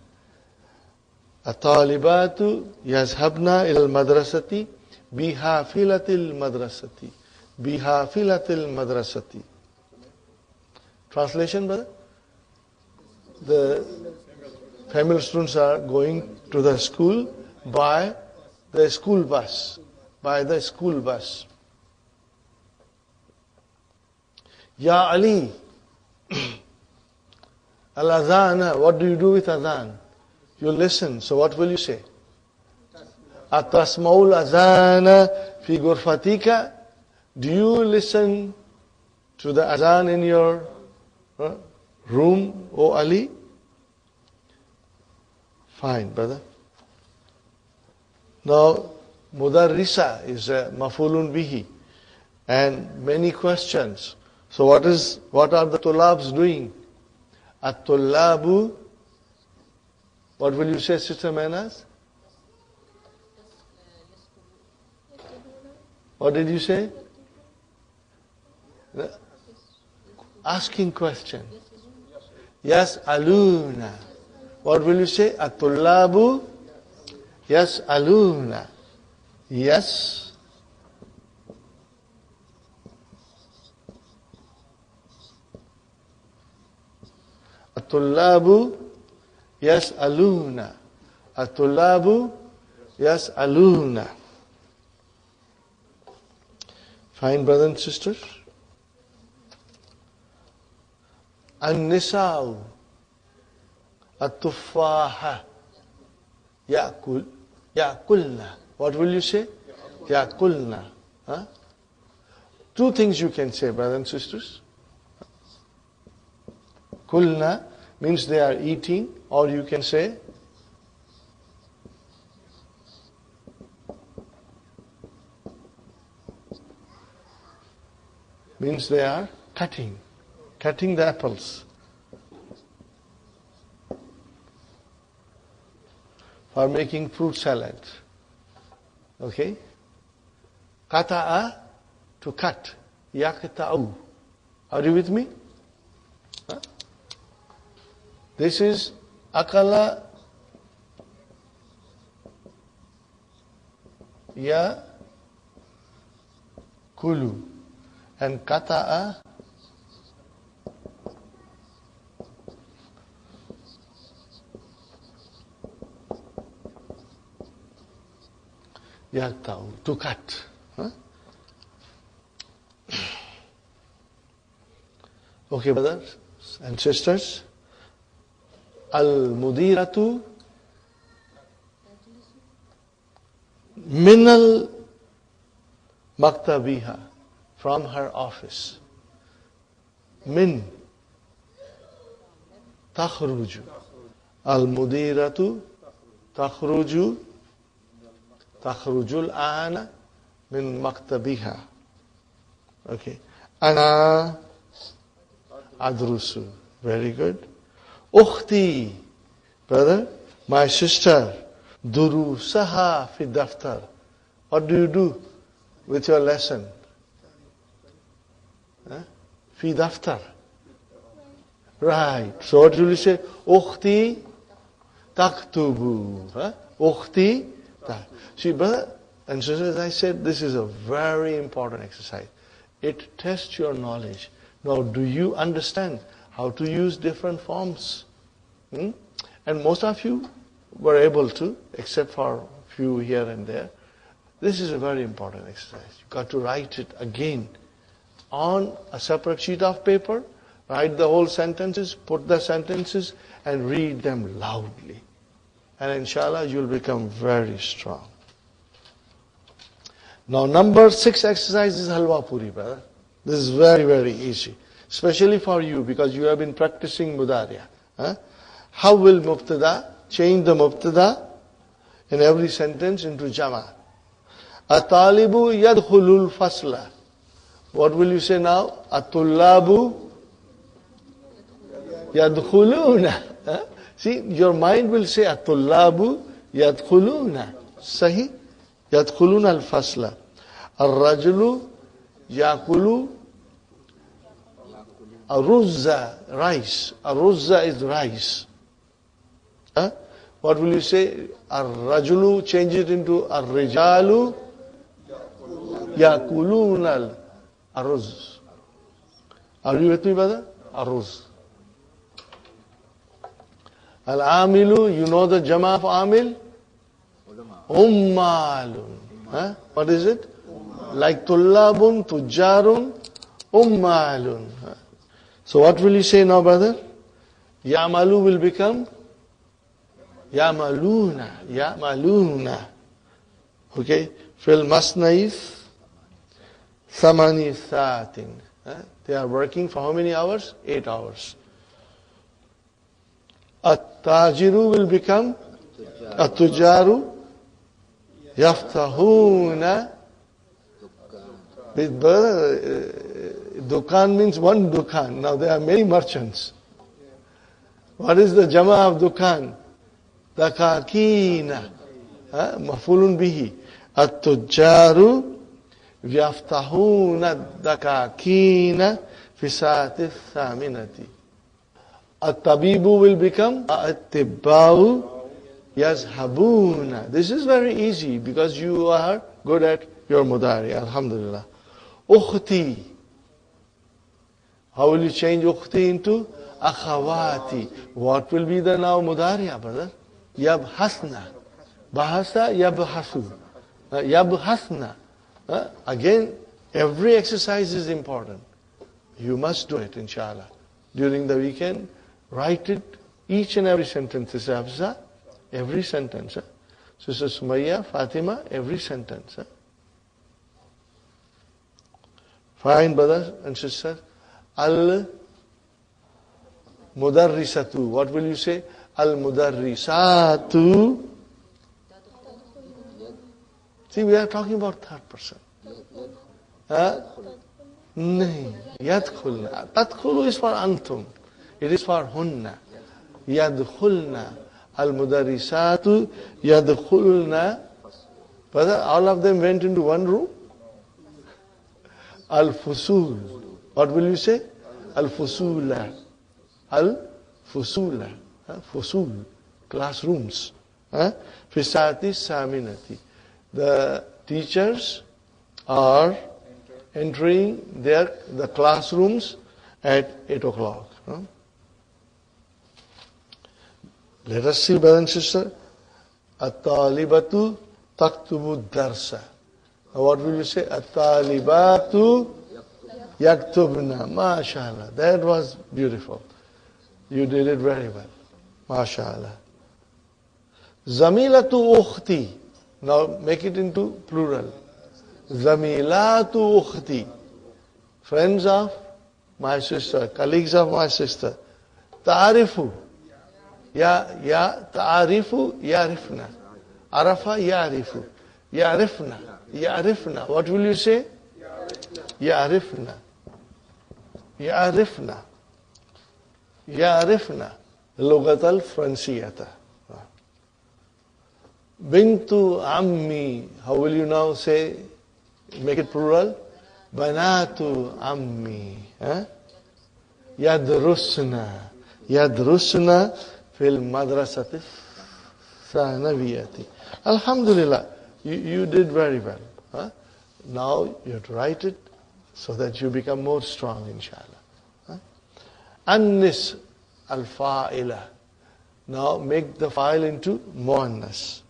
At-talibatu yazhabna ila al-madrasati bihafilati al-madrasati. Bihafilati al-madrasati. Translation, brother? The female students are going to the school by the school bus. By the school bus. Ya Ali. Al-adhan. What do you do with adhan? You listen. So what will you say? Atasmaul adhan fi ghurfatika. Do you listen to the adhan in your room, O Ali? Fine, brother. Now, mudarrisa is mafulun bihi, and many questions. So what are the tulabs doing? At-tullabu. What will you say, Sister Manas? What did you say? Asking question. Yes, aluna. What will you say? At-tullabu. Yes, aluna. Yes. At-tullabu. Yes, aluna. At-tullabu. Yes, aluna. Fine, brothers and sisters. An-nisa'u at-tuffaha ya'kulna. What will you say? Ya'kulna. Two things you can say, brothers and sisters. Kulna means they are eating, or you can say means they are cutting the apples for making fruit salad. Okay? Qata'a, to cut. Yaqta'u. Are you with me? This is akala ya kulu, and qata'a yaqta'u, to cut. Okay, brothers and sisters. Al-mudiratu minal maktabiha, from her office. Min takhruju. Al-mudiratu takhrujul ana min maktabiha. Okay. Ana adrusu. Very good. Ukhti, brother, my sister, durusaha fi daftar. What do you do with your lesson? Fi daftar. Right. So what will you say? Ukhti taktubu. Ukhti tak. See, brother and sisters, as I said, this is a very important exercise. It tests your knowledge. Now, do you understand how to use different forms? And most of you were able to, except for a few here and there. This is a very important exercise. You've got to write it again on a separate sheet of paper. Write the whole sentences, put the sentences, and read them loudly. And inshallah, you'll become very strong. Now, number 6 exercise is Halwa Puri, brother. This is very, very easy. Especially for you, because you have been practicing Mudariya. How will Mubtada change the Mubtada in every sentence into Jama? Atalibu yadkhulul fasla. What will you say now? Atullabu yadkhuluna. See, your mind will say Atullabu yadkhuluna. Sahi? Yadkhuluna al-fasla. Ar-rajulu yakulu aruzza, rice. Aruzza is rice. What will you say? Ar-rajulu, change it into ar-rijalu yakuluna al-aruz. Are you with me, brother? Aruz. Al-amilu, you know the jama of amil? Ummalun. What is it? Like tullabun, tujjarun, ummalun. So what will you say now, brother? Ya'malu will become Ya'maluna. Ya'maluna. Okay? Fil masnaif Thamani Thatin. They are working for how many hours? 8 hours. At-tajiru will become At-tujaru Yaftahuna. Dukan means one dukan. Now there are many merchants. What is the jama of dukan? Dakakina. Mafulun bihi. At-tujjaru yaftahuna dakakina fisati thaminati. At-tabibu will become at-tibba'u yazhabuna. This is very easy because you are good at your mudari. Alhamdulillah. Ukhti. How will you change ukhti into akhawati? What will be the now mudariya, brother? Yabhasna. Bahasa yabhasu. Yabhasna. Again, every exercise is important. You must do it, inshallah. During the weekend, write it, each and every sentence. Sister Hafsa, every sentence. Sister Sumayya, Fatima, every sentence. Fine, brothers and sisters. Al-mudarrisatu. What will you say? Al-mudarrisatu. See, we are talking about third person. Nahi. Yadkhulna. Tadkhulu is for antum. It is for hunna. Yadkhulna. Al-mudarrisatu. Yadkhulna. Brother, all of them went into one room? Al-fusul. What will you say? Al-fusula. Al-fusula. Fusul. Classrooms. Fisati saminati. The teachers are entering the classrooms at 8 o'clock. Let us see, brother and sister. At-talibatu taktubu darsa. What will you say? At-talibatu yaktubna. MashaAllah. That was beautiful. You did it very well. MashaAllah. Zamilatu ukhti. Now make it into plural. Zamilatu ukhti. Friends of my sister, colleagues of my sister. Ta'arifu. Ta'arifu yarifna. Arafa yarifu. Yarifna. Yarifna. What will you say? Yarifna. Yarifna. Yarifna. Lugat al-Fransiyata. Bintu ammi. How will you now say, make it plural? Banatu ammi. Yadrusna. Yadrusna fil madrasati sanaviyati. Alhamdulillah, you did very well. Now you have to write it so that you become more strong, inshallah. Annis al-fa'ila. Now make the file into muannas.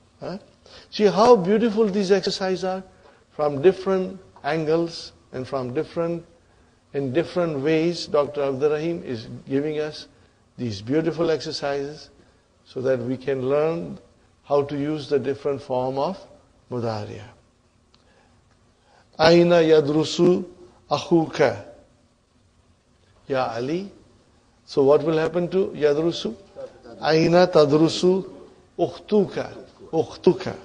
See how beautiful these exercises are? From different angles and in different ways, Dr. Abdul Rahim is giving us these beautiful exercises so that we can learn how to use the different form of mudariya. Aina yadrusu akhuka. Ya Ali. So what will happen to yadrusu? Aina tadrusu ukhtuka. Ukhtuka.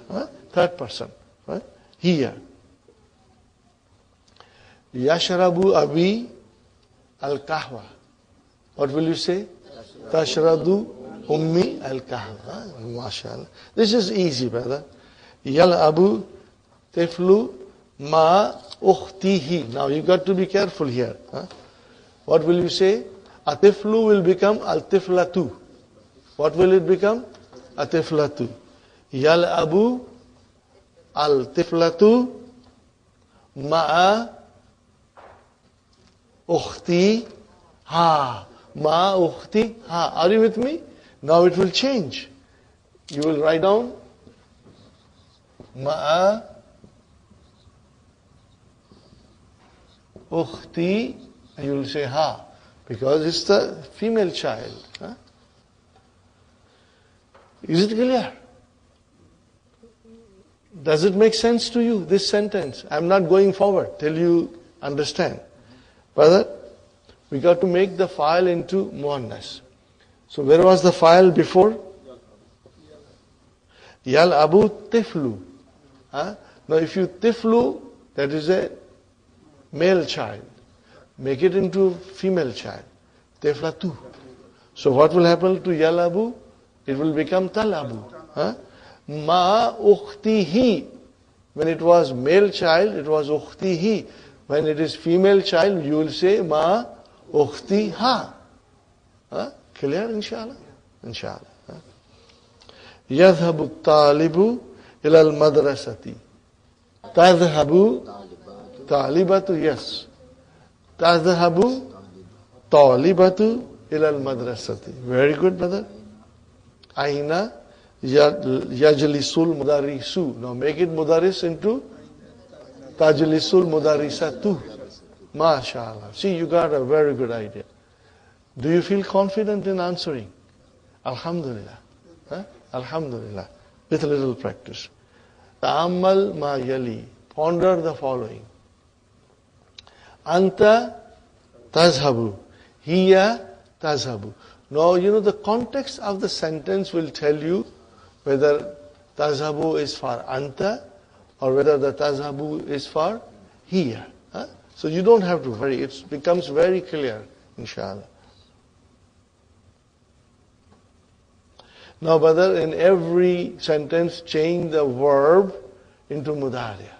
Third person. Here. Yashrabu abi al-kahwa. What will you say? Tashradu ummi al-kahwa. MashaAllah. This is easy, brother. Yal'abu tiflu ma ukhtihi. Now you got to be careful here. What will you say? Atiflu will become al-tiflatu. What will it become? Atiflatu. Yal'abu al-tiflatu ma'a ukhti ha. Ma ukhti ha. Are you with me? Now it will change. You will write down ma'a ukhti, and you will say ha, because it's the female child. Is it clear? Does it make sense to you, this sentence? I'm not going forward till you understand. Brother, we got to make the file into muannas. So where was the file before? Yal abu tiflu. Now if you tiflu, that is a male child. Make it into female child. Tiflatu. So what will happen to yal abu? It will become talabu. Ma ukhtihi. When it was male child, it was ukhtihi. When it is female child, you will say ma ukhtiha. Clear, inshallah? Inshallah. Yadhabu talibu ila al-madrasati. Tadhabu talibatu, yes. Tadhabu talibatu ila al-madrasati. Very good, brother. Aina yajlisul mudarisu. Now make it mudaris into tajlisul mudarisatu. MashaAllah. See, you got a very good idea. Do you feel confident in answering? Alhamdulillah. Alhamdulillah. With a little practice. Ta'ammal ma yali. Ponder the following. Anta tazhabu. Hiya tazhabu. Now, you know, the context of the sentence will tell you whether tazhabu is for anta or whether the tazhabu is for hiya. So you don't have to worry. It becomes very clear, inshallah. Now, brother, in every sentence, change the verb into mudariya.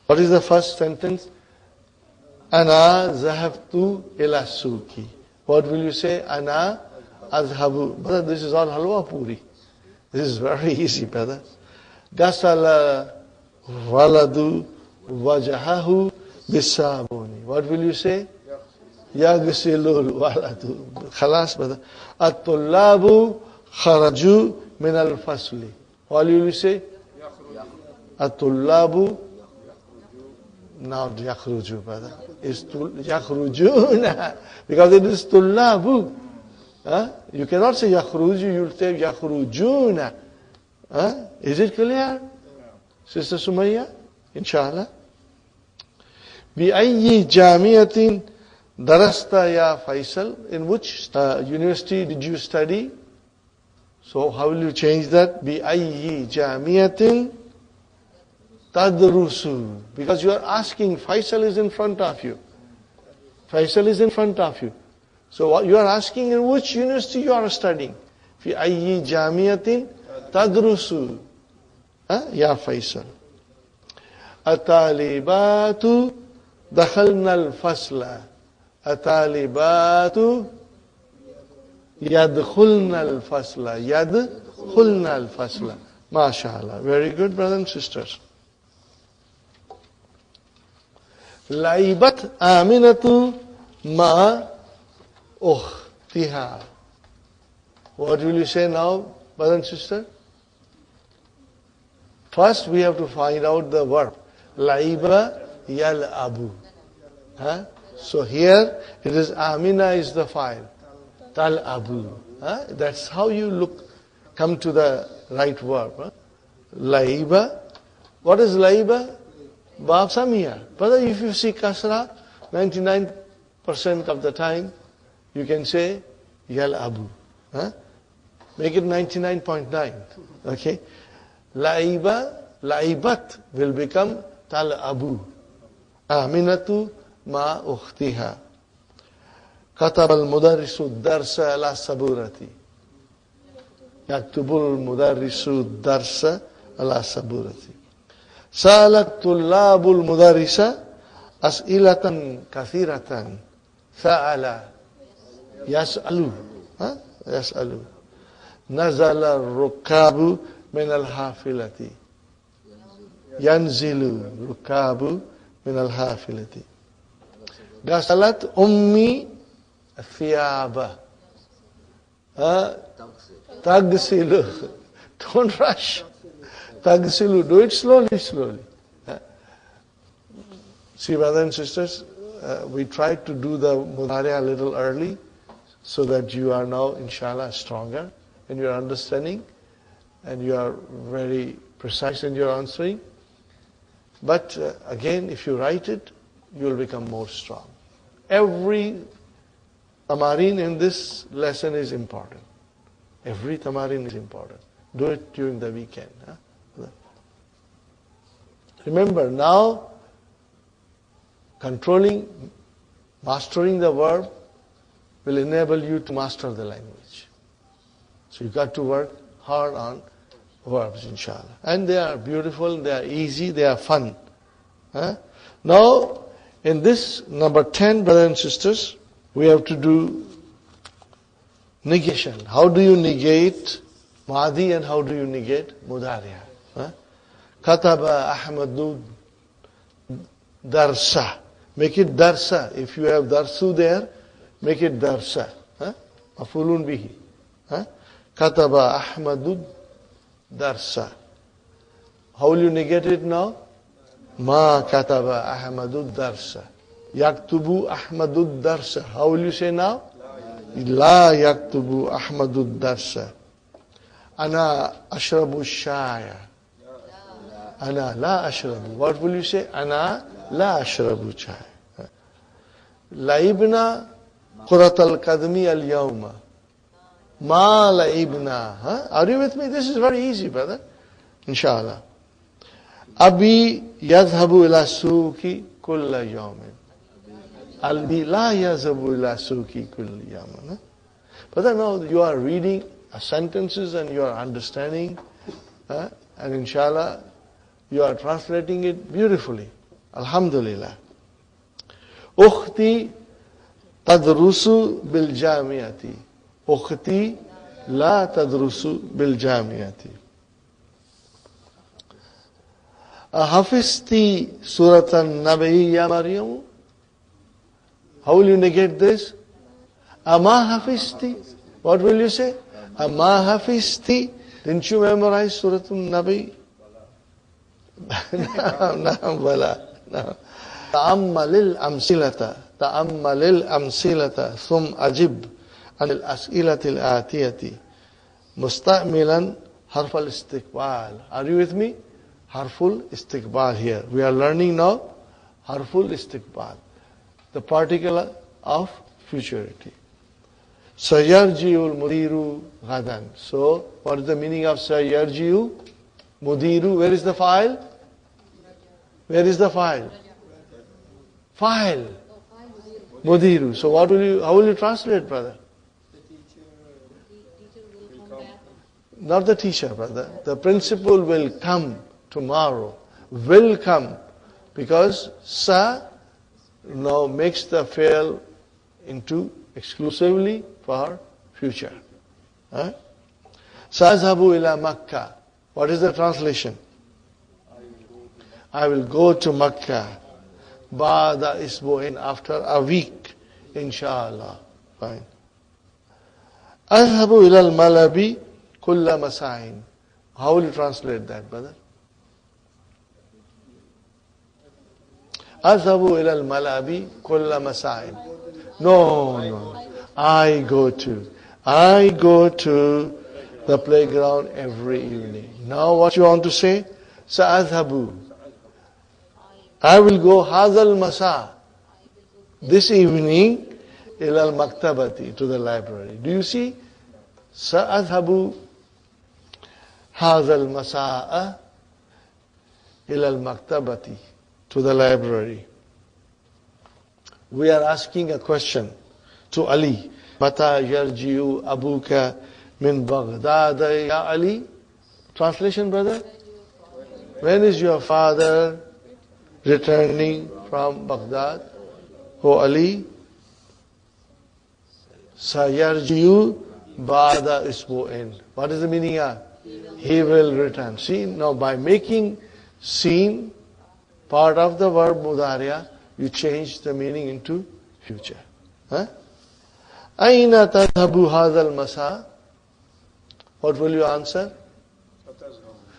What is the first sentence? Ana zahabtu ila suki. What will you say? Ana azhabu. Brother, this is all halwa puri. This is very easy, brother. Gasala waladu wajahahu bisabuni. What will you say? Yagsilul waladu. Khalas, brother. At-tullabu kharaju min al-fasli. What will you say? At-tullabu. Now yakhruju, brother. It's yakhrujuna. Because it is tullabu. You cannot say yakhruju, you'll say yakhrujuna. Is it clear? Sister Sumayya? Inshallah. بأي جامعة درست يا فيصل? In which university did you study? So how will you change that? بأي جامعة تدرس. Because you are asking, Faisal is in front of you. Faisal is in front of you. So what you are asking, in which university you are studying? في أي جامعة تدرس. Ya Faisal. Atalibatu dakhalna al-fasla. Atalibatu yadkhulna al-fasla. Yadkhulna al-fasla. MashaAllah. Very good, brothers and sisters. Laibat Aminatu ma ukhtiha. What will you say now, brother and sister? First, we have to find out the verb. Laiba yal'abu. So here, it is Amina is the file. Tal'abu. That's how you come to the right verb. Laiba. What is laiba? Bab Samia. Brother, if you see kasra, 99% of the time, you can say yal'abu. Make it 99.9. Okay? Laibat will become tal'abu. Aminatu ma ukhtiha. Katab al-mudarrisu darsa ala saburati. Yaktubul mudarrisu darsa ala saburati. Salat tullabul mudarrisa as'ilatan kathiratan. Sa'ala. Yas'alu. Yas'alu. Nazala rukabu min al-hafilati. Yanzilu rukabu min al-hafilati. Gasalat ummi thiyaba. Tagsilu. Don't rush. Tagsilu. Do it slowly. See, brothers and sisters, we tried to do the mudari a little early so that you are now, inshallah, stronger in your understanding and you are very precise in your answering. But again, if you write it, you will become more strong. Every tamarin in this lesson is important. Every tamarin is important. Do it during the weekend. Remember, now, mastering the verb will enable you to master the language. So you got to work hard on verbs, inshallah. And they are beautiful, they are easy, they are fun. Now, in this number 10, brothers and sisters, we have to do negation. How do you negate Madi and how do you negate Mudariya? Kataba Ahmadu Darsa. Make it Darsa. If you have Darsu there, make it Darsa. Mafulun bihi. Kataba Ahmadu Darsa. How will you negate it now? Ma kataba Ahmadu Darsa. Yaktubu Ahmadu Darsa. How will you say now? La yaktubu Ahmadu Darsa. Ana ashrabu shaya. Ana la ashrabu. What will you say? Ana la ashrabu chai. Laibna qurat al-kadmi al-yawma. Ma laibna. Are you with me? This is very easy, brother. Inshallah. Abi yadhabu ila suki kulla yawmin. Albi la yadhabu ila suki kulla yawmin. Brother, now you are reading sentences and you are understanding. And inshallah, you are translating it beautifully. Alhamdulillah. Ukhti tadrusu bil jamiati. Ukhti la tadrusu bil jamiati. Hafizti suratan nabi ya Maryam. How will you negate this? Ama hafizti. What will you say? Ama hafizti. Didn't you memorize Suratul Nabi? No, bala. No. Ta'ammalil amsilata thum ajib anil as'ilatil atiyati musta'milan harfal istiqbal. Are you with me? Harful istiqbal here. We are learning now harful istiqbal, the particle of futurity. Sayarji'ul mudiru ghadan. So, what is the meaning of sayarji'u? Mudiru, where is the file? Where is the file? File. Mudiru. So how will you translate, brother? Not the teacher, brother. The principal will come tomorrow. Will come. Because sa now makes the fail into exclusively for future. Huh? Sa'azhabu ila Makkah. What is the translation? I will go to Makkah. Ba'da isbu'in, after a week. Inshallah. Fine. Azhabu ila al-malabi kulla masa'in. How will you translate that, brother? Azhabu ila al-malabi kulla masa'in. No. I go to the playground every evening. Now what you want to say? Sa'adhabu. I will go hadal masa. This evening, ila al-maktabati, to the library. Do you see? Sa'adhabu hadal masa'a ila al-maktabati, to the library. We are asking a question to Ali. Mata yarji'u abuka min Baghdad ya Ali? Translation, brother? When is your father returning from Baghdad? O Ali? Sayarji'u ba'da isbu'in. What is the meaning of? He will return. See, now by making seen part of the verb mudariya, you change the meaning into future. Huh? Aina tadhabu hadal masa? What will you answer?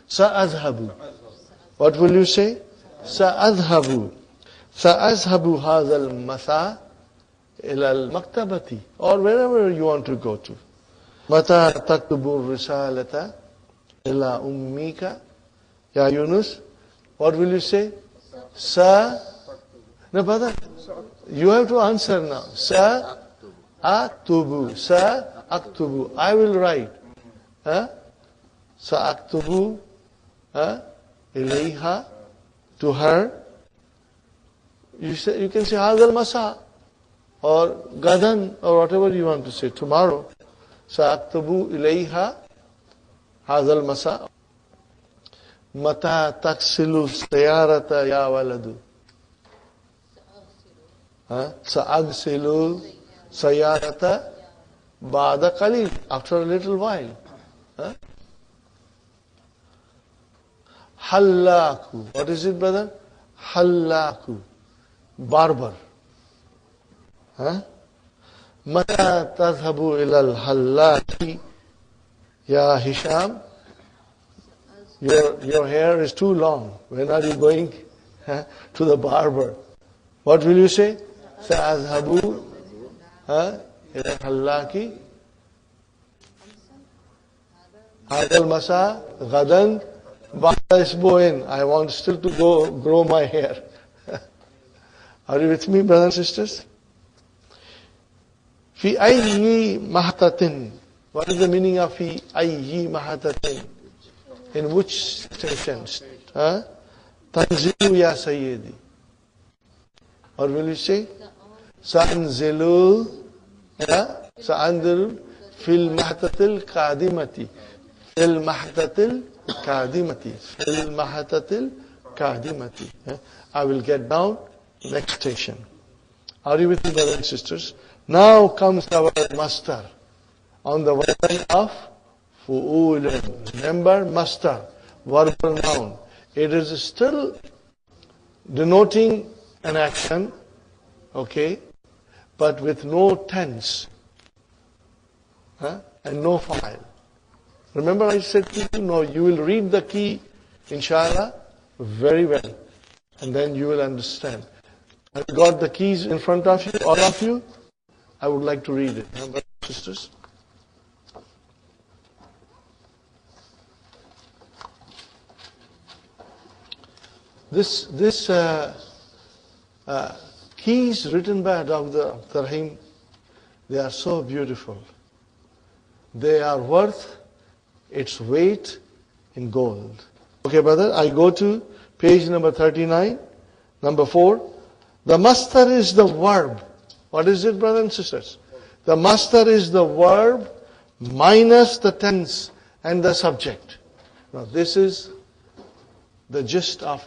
Sa'adhabu. What will you say? Sa'adhabu. Sa'adhabu hadal masa ila al-maktabati. Or wherever you want to go to. Mata taktubu risalata ila ummika. Ya Yunus. What will you say? No, brother. You have to answer now. Sa'aktubu. Sa'aktubu. I will write. Sa'aktubu ilayha, to her. You can say hadal masa or gadan or whatever you want to say. Tomorrow. Sa'aktubu ilayha hadal masa. Mata taksilu sayarata ya waladu. Sa'agsilu sayarata ba'da qalil, after a little while. Hallaku. What is it, brother? Hallaku. Barber. Mata tadhabu ila al-hallaki ya Hisham? Your hair is too long. When are you going to the barber? What will you say? Sa'adhabu ila al-hallaki hadal masa gadan ba'da isbu'in. I want still to go grow my hair. Are you with me, brothers and sisters? Fi ayyi mahatatin. What is the meaning of fi ayyi mahatatin? In which stations? Tanzilu ya Sayyidi. Or will you say? Sa'anzilu fil mahatatil qadimati. Fil mahatatil qadimati. Fil mahatatil qadimati. I will get down next station. Are you with me, brothers and sisters? Now comes our master on the wazn of fu'ulan. Remember, master, verbal noun. It is still denoting an action, okay, but with no tense and no file. Remember I said to you, no, you will read the key, inshallah, very well. And then you will understand. Have you got the keys in front of you, all of you? I would like to read it. Brothers and sisters? This keys written by Dr. Rahim, they are so beautiful. They are worth its weight in gold. Okay, brother, I go to page number 39, number 4. The master is the verb. What is it, brothers and sisters? The master is the verb minus the tense and the subject. Now this is the gist of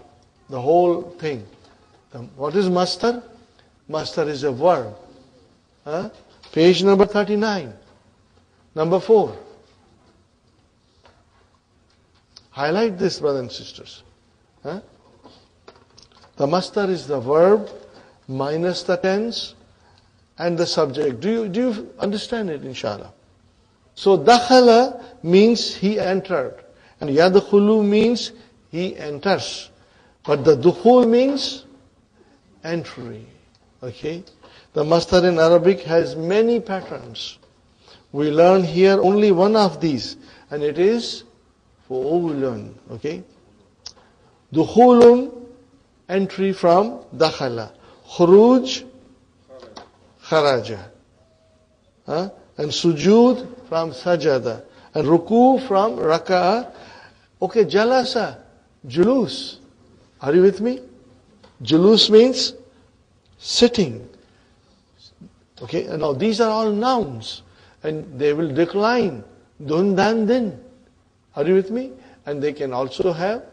the whole thing. What is mastar? Mastar is a verb. Page number 39. Number 4. Highlight this, brothers and sisters. The mastar is the verb minus the tense and the subject. Do you understand it, inshallah? So dakhala means he entered, and yadkhulu means he enters. But the dukhul means entry. Okay? The mastar in Arabic has many patterns. We learn here only one of these, and it is fu'ulun. Okay? Dukhulun, entry from dakhala. Khuruj, kharaja. And sujood from sajada. And ruku from raka'a. Okay, jalasa, julus. Are you with me? Julus means sitting. Okay, and now these are all nouns. And they will decline. Dun, dan, din. Are you with me? And they can also have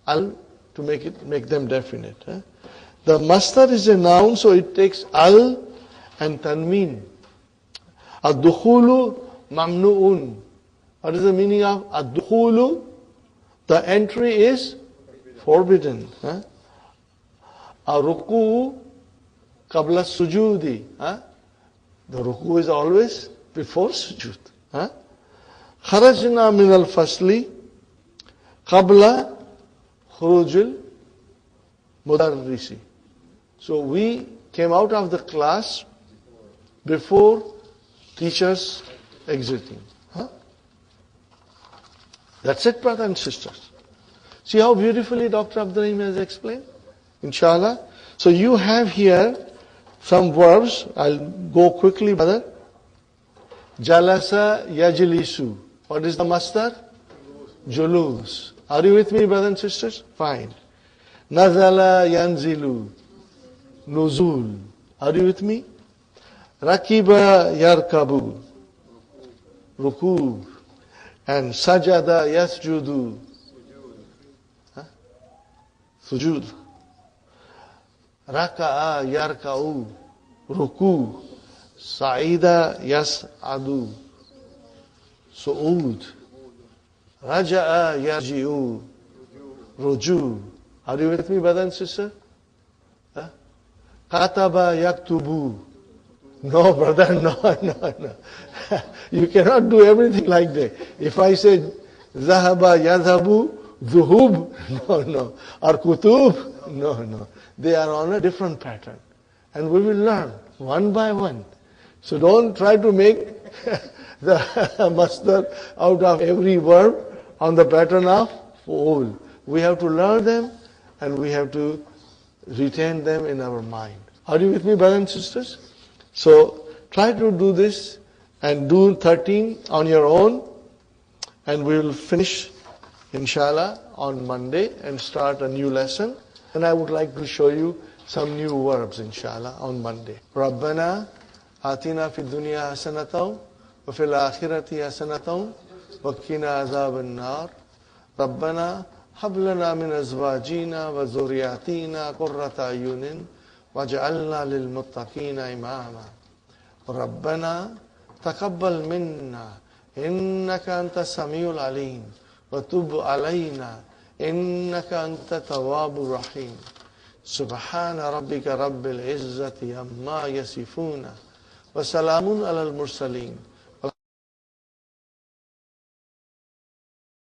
al to make them definite. The mastar is a noun, so it takes al and tanween. Ad-dukhulu mamnu'un. What is the meaning of ad-dukhulu? The entry is forbidden. A-ruku qabla sujudi. The ruku is always before sujud. Kharajna min al-fasli qabla khurujil mudarrisi. So we came out of the class before teachers exiting. That's it, brothers and sisters. See how beautifully Dr. Abdurrahim has explained? Inshallah. So you have here some verbs. I'll go quickly, brother. Jalasa yajlisu. What is the masdar? Julus. Are you with me, brothers and sisters? Fine. Nazala yanzilu. Nuzul. Are you with me? Rakiba yarkabu. Ruku. And sajada yasjudu. Sujud. Raka'a yarka'u. Ruku. Sa'ida yas'adu. Su'ud. Raja'a yarji'u. Ruju. Are you with me, brother and sister? Kataba yaktubu. No, brother, no. You cannot do everything like that. If I say Zahaba yadhabu, zuhub, no. Or kutub, no. They are on a different pattern. And we will learn one by one. So don't try to make the masdar out of every verb on the pattern of fu'ul. We have to learn them and we have to retain them in our mind. Are you with me, brothers and sisters? So try to do this and do 13 on your own, and we will finish inshallah on Monday and start a new lesson. And I would like to show you some new verbs inshallah on Monday. Rabbana atina fid dunya hasanatan wa fil akhirati hasanatan wa qina azaban nar. Rabbana hab lana min azwajina wa zurriyatina qurrata ayunin waj'alna lil muttaqina imama. Rabbana taqabbal minna innaka antas samiul alim wa tub alayna innaka antat tawwabur rahim. Subhana rabbika rabbil izzati amma yasifuna wa salamun alal mursalin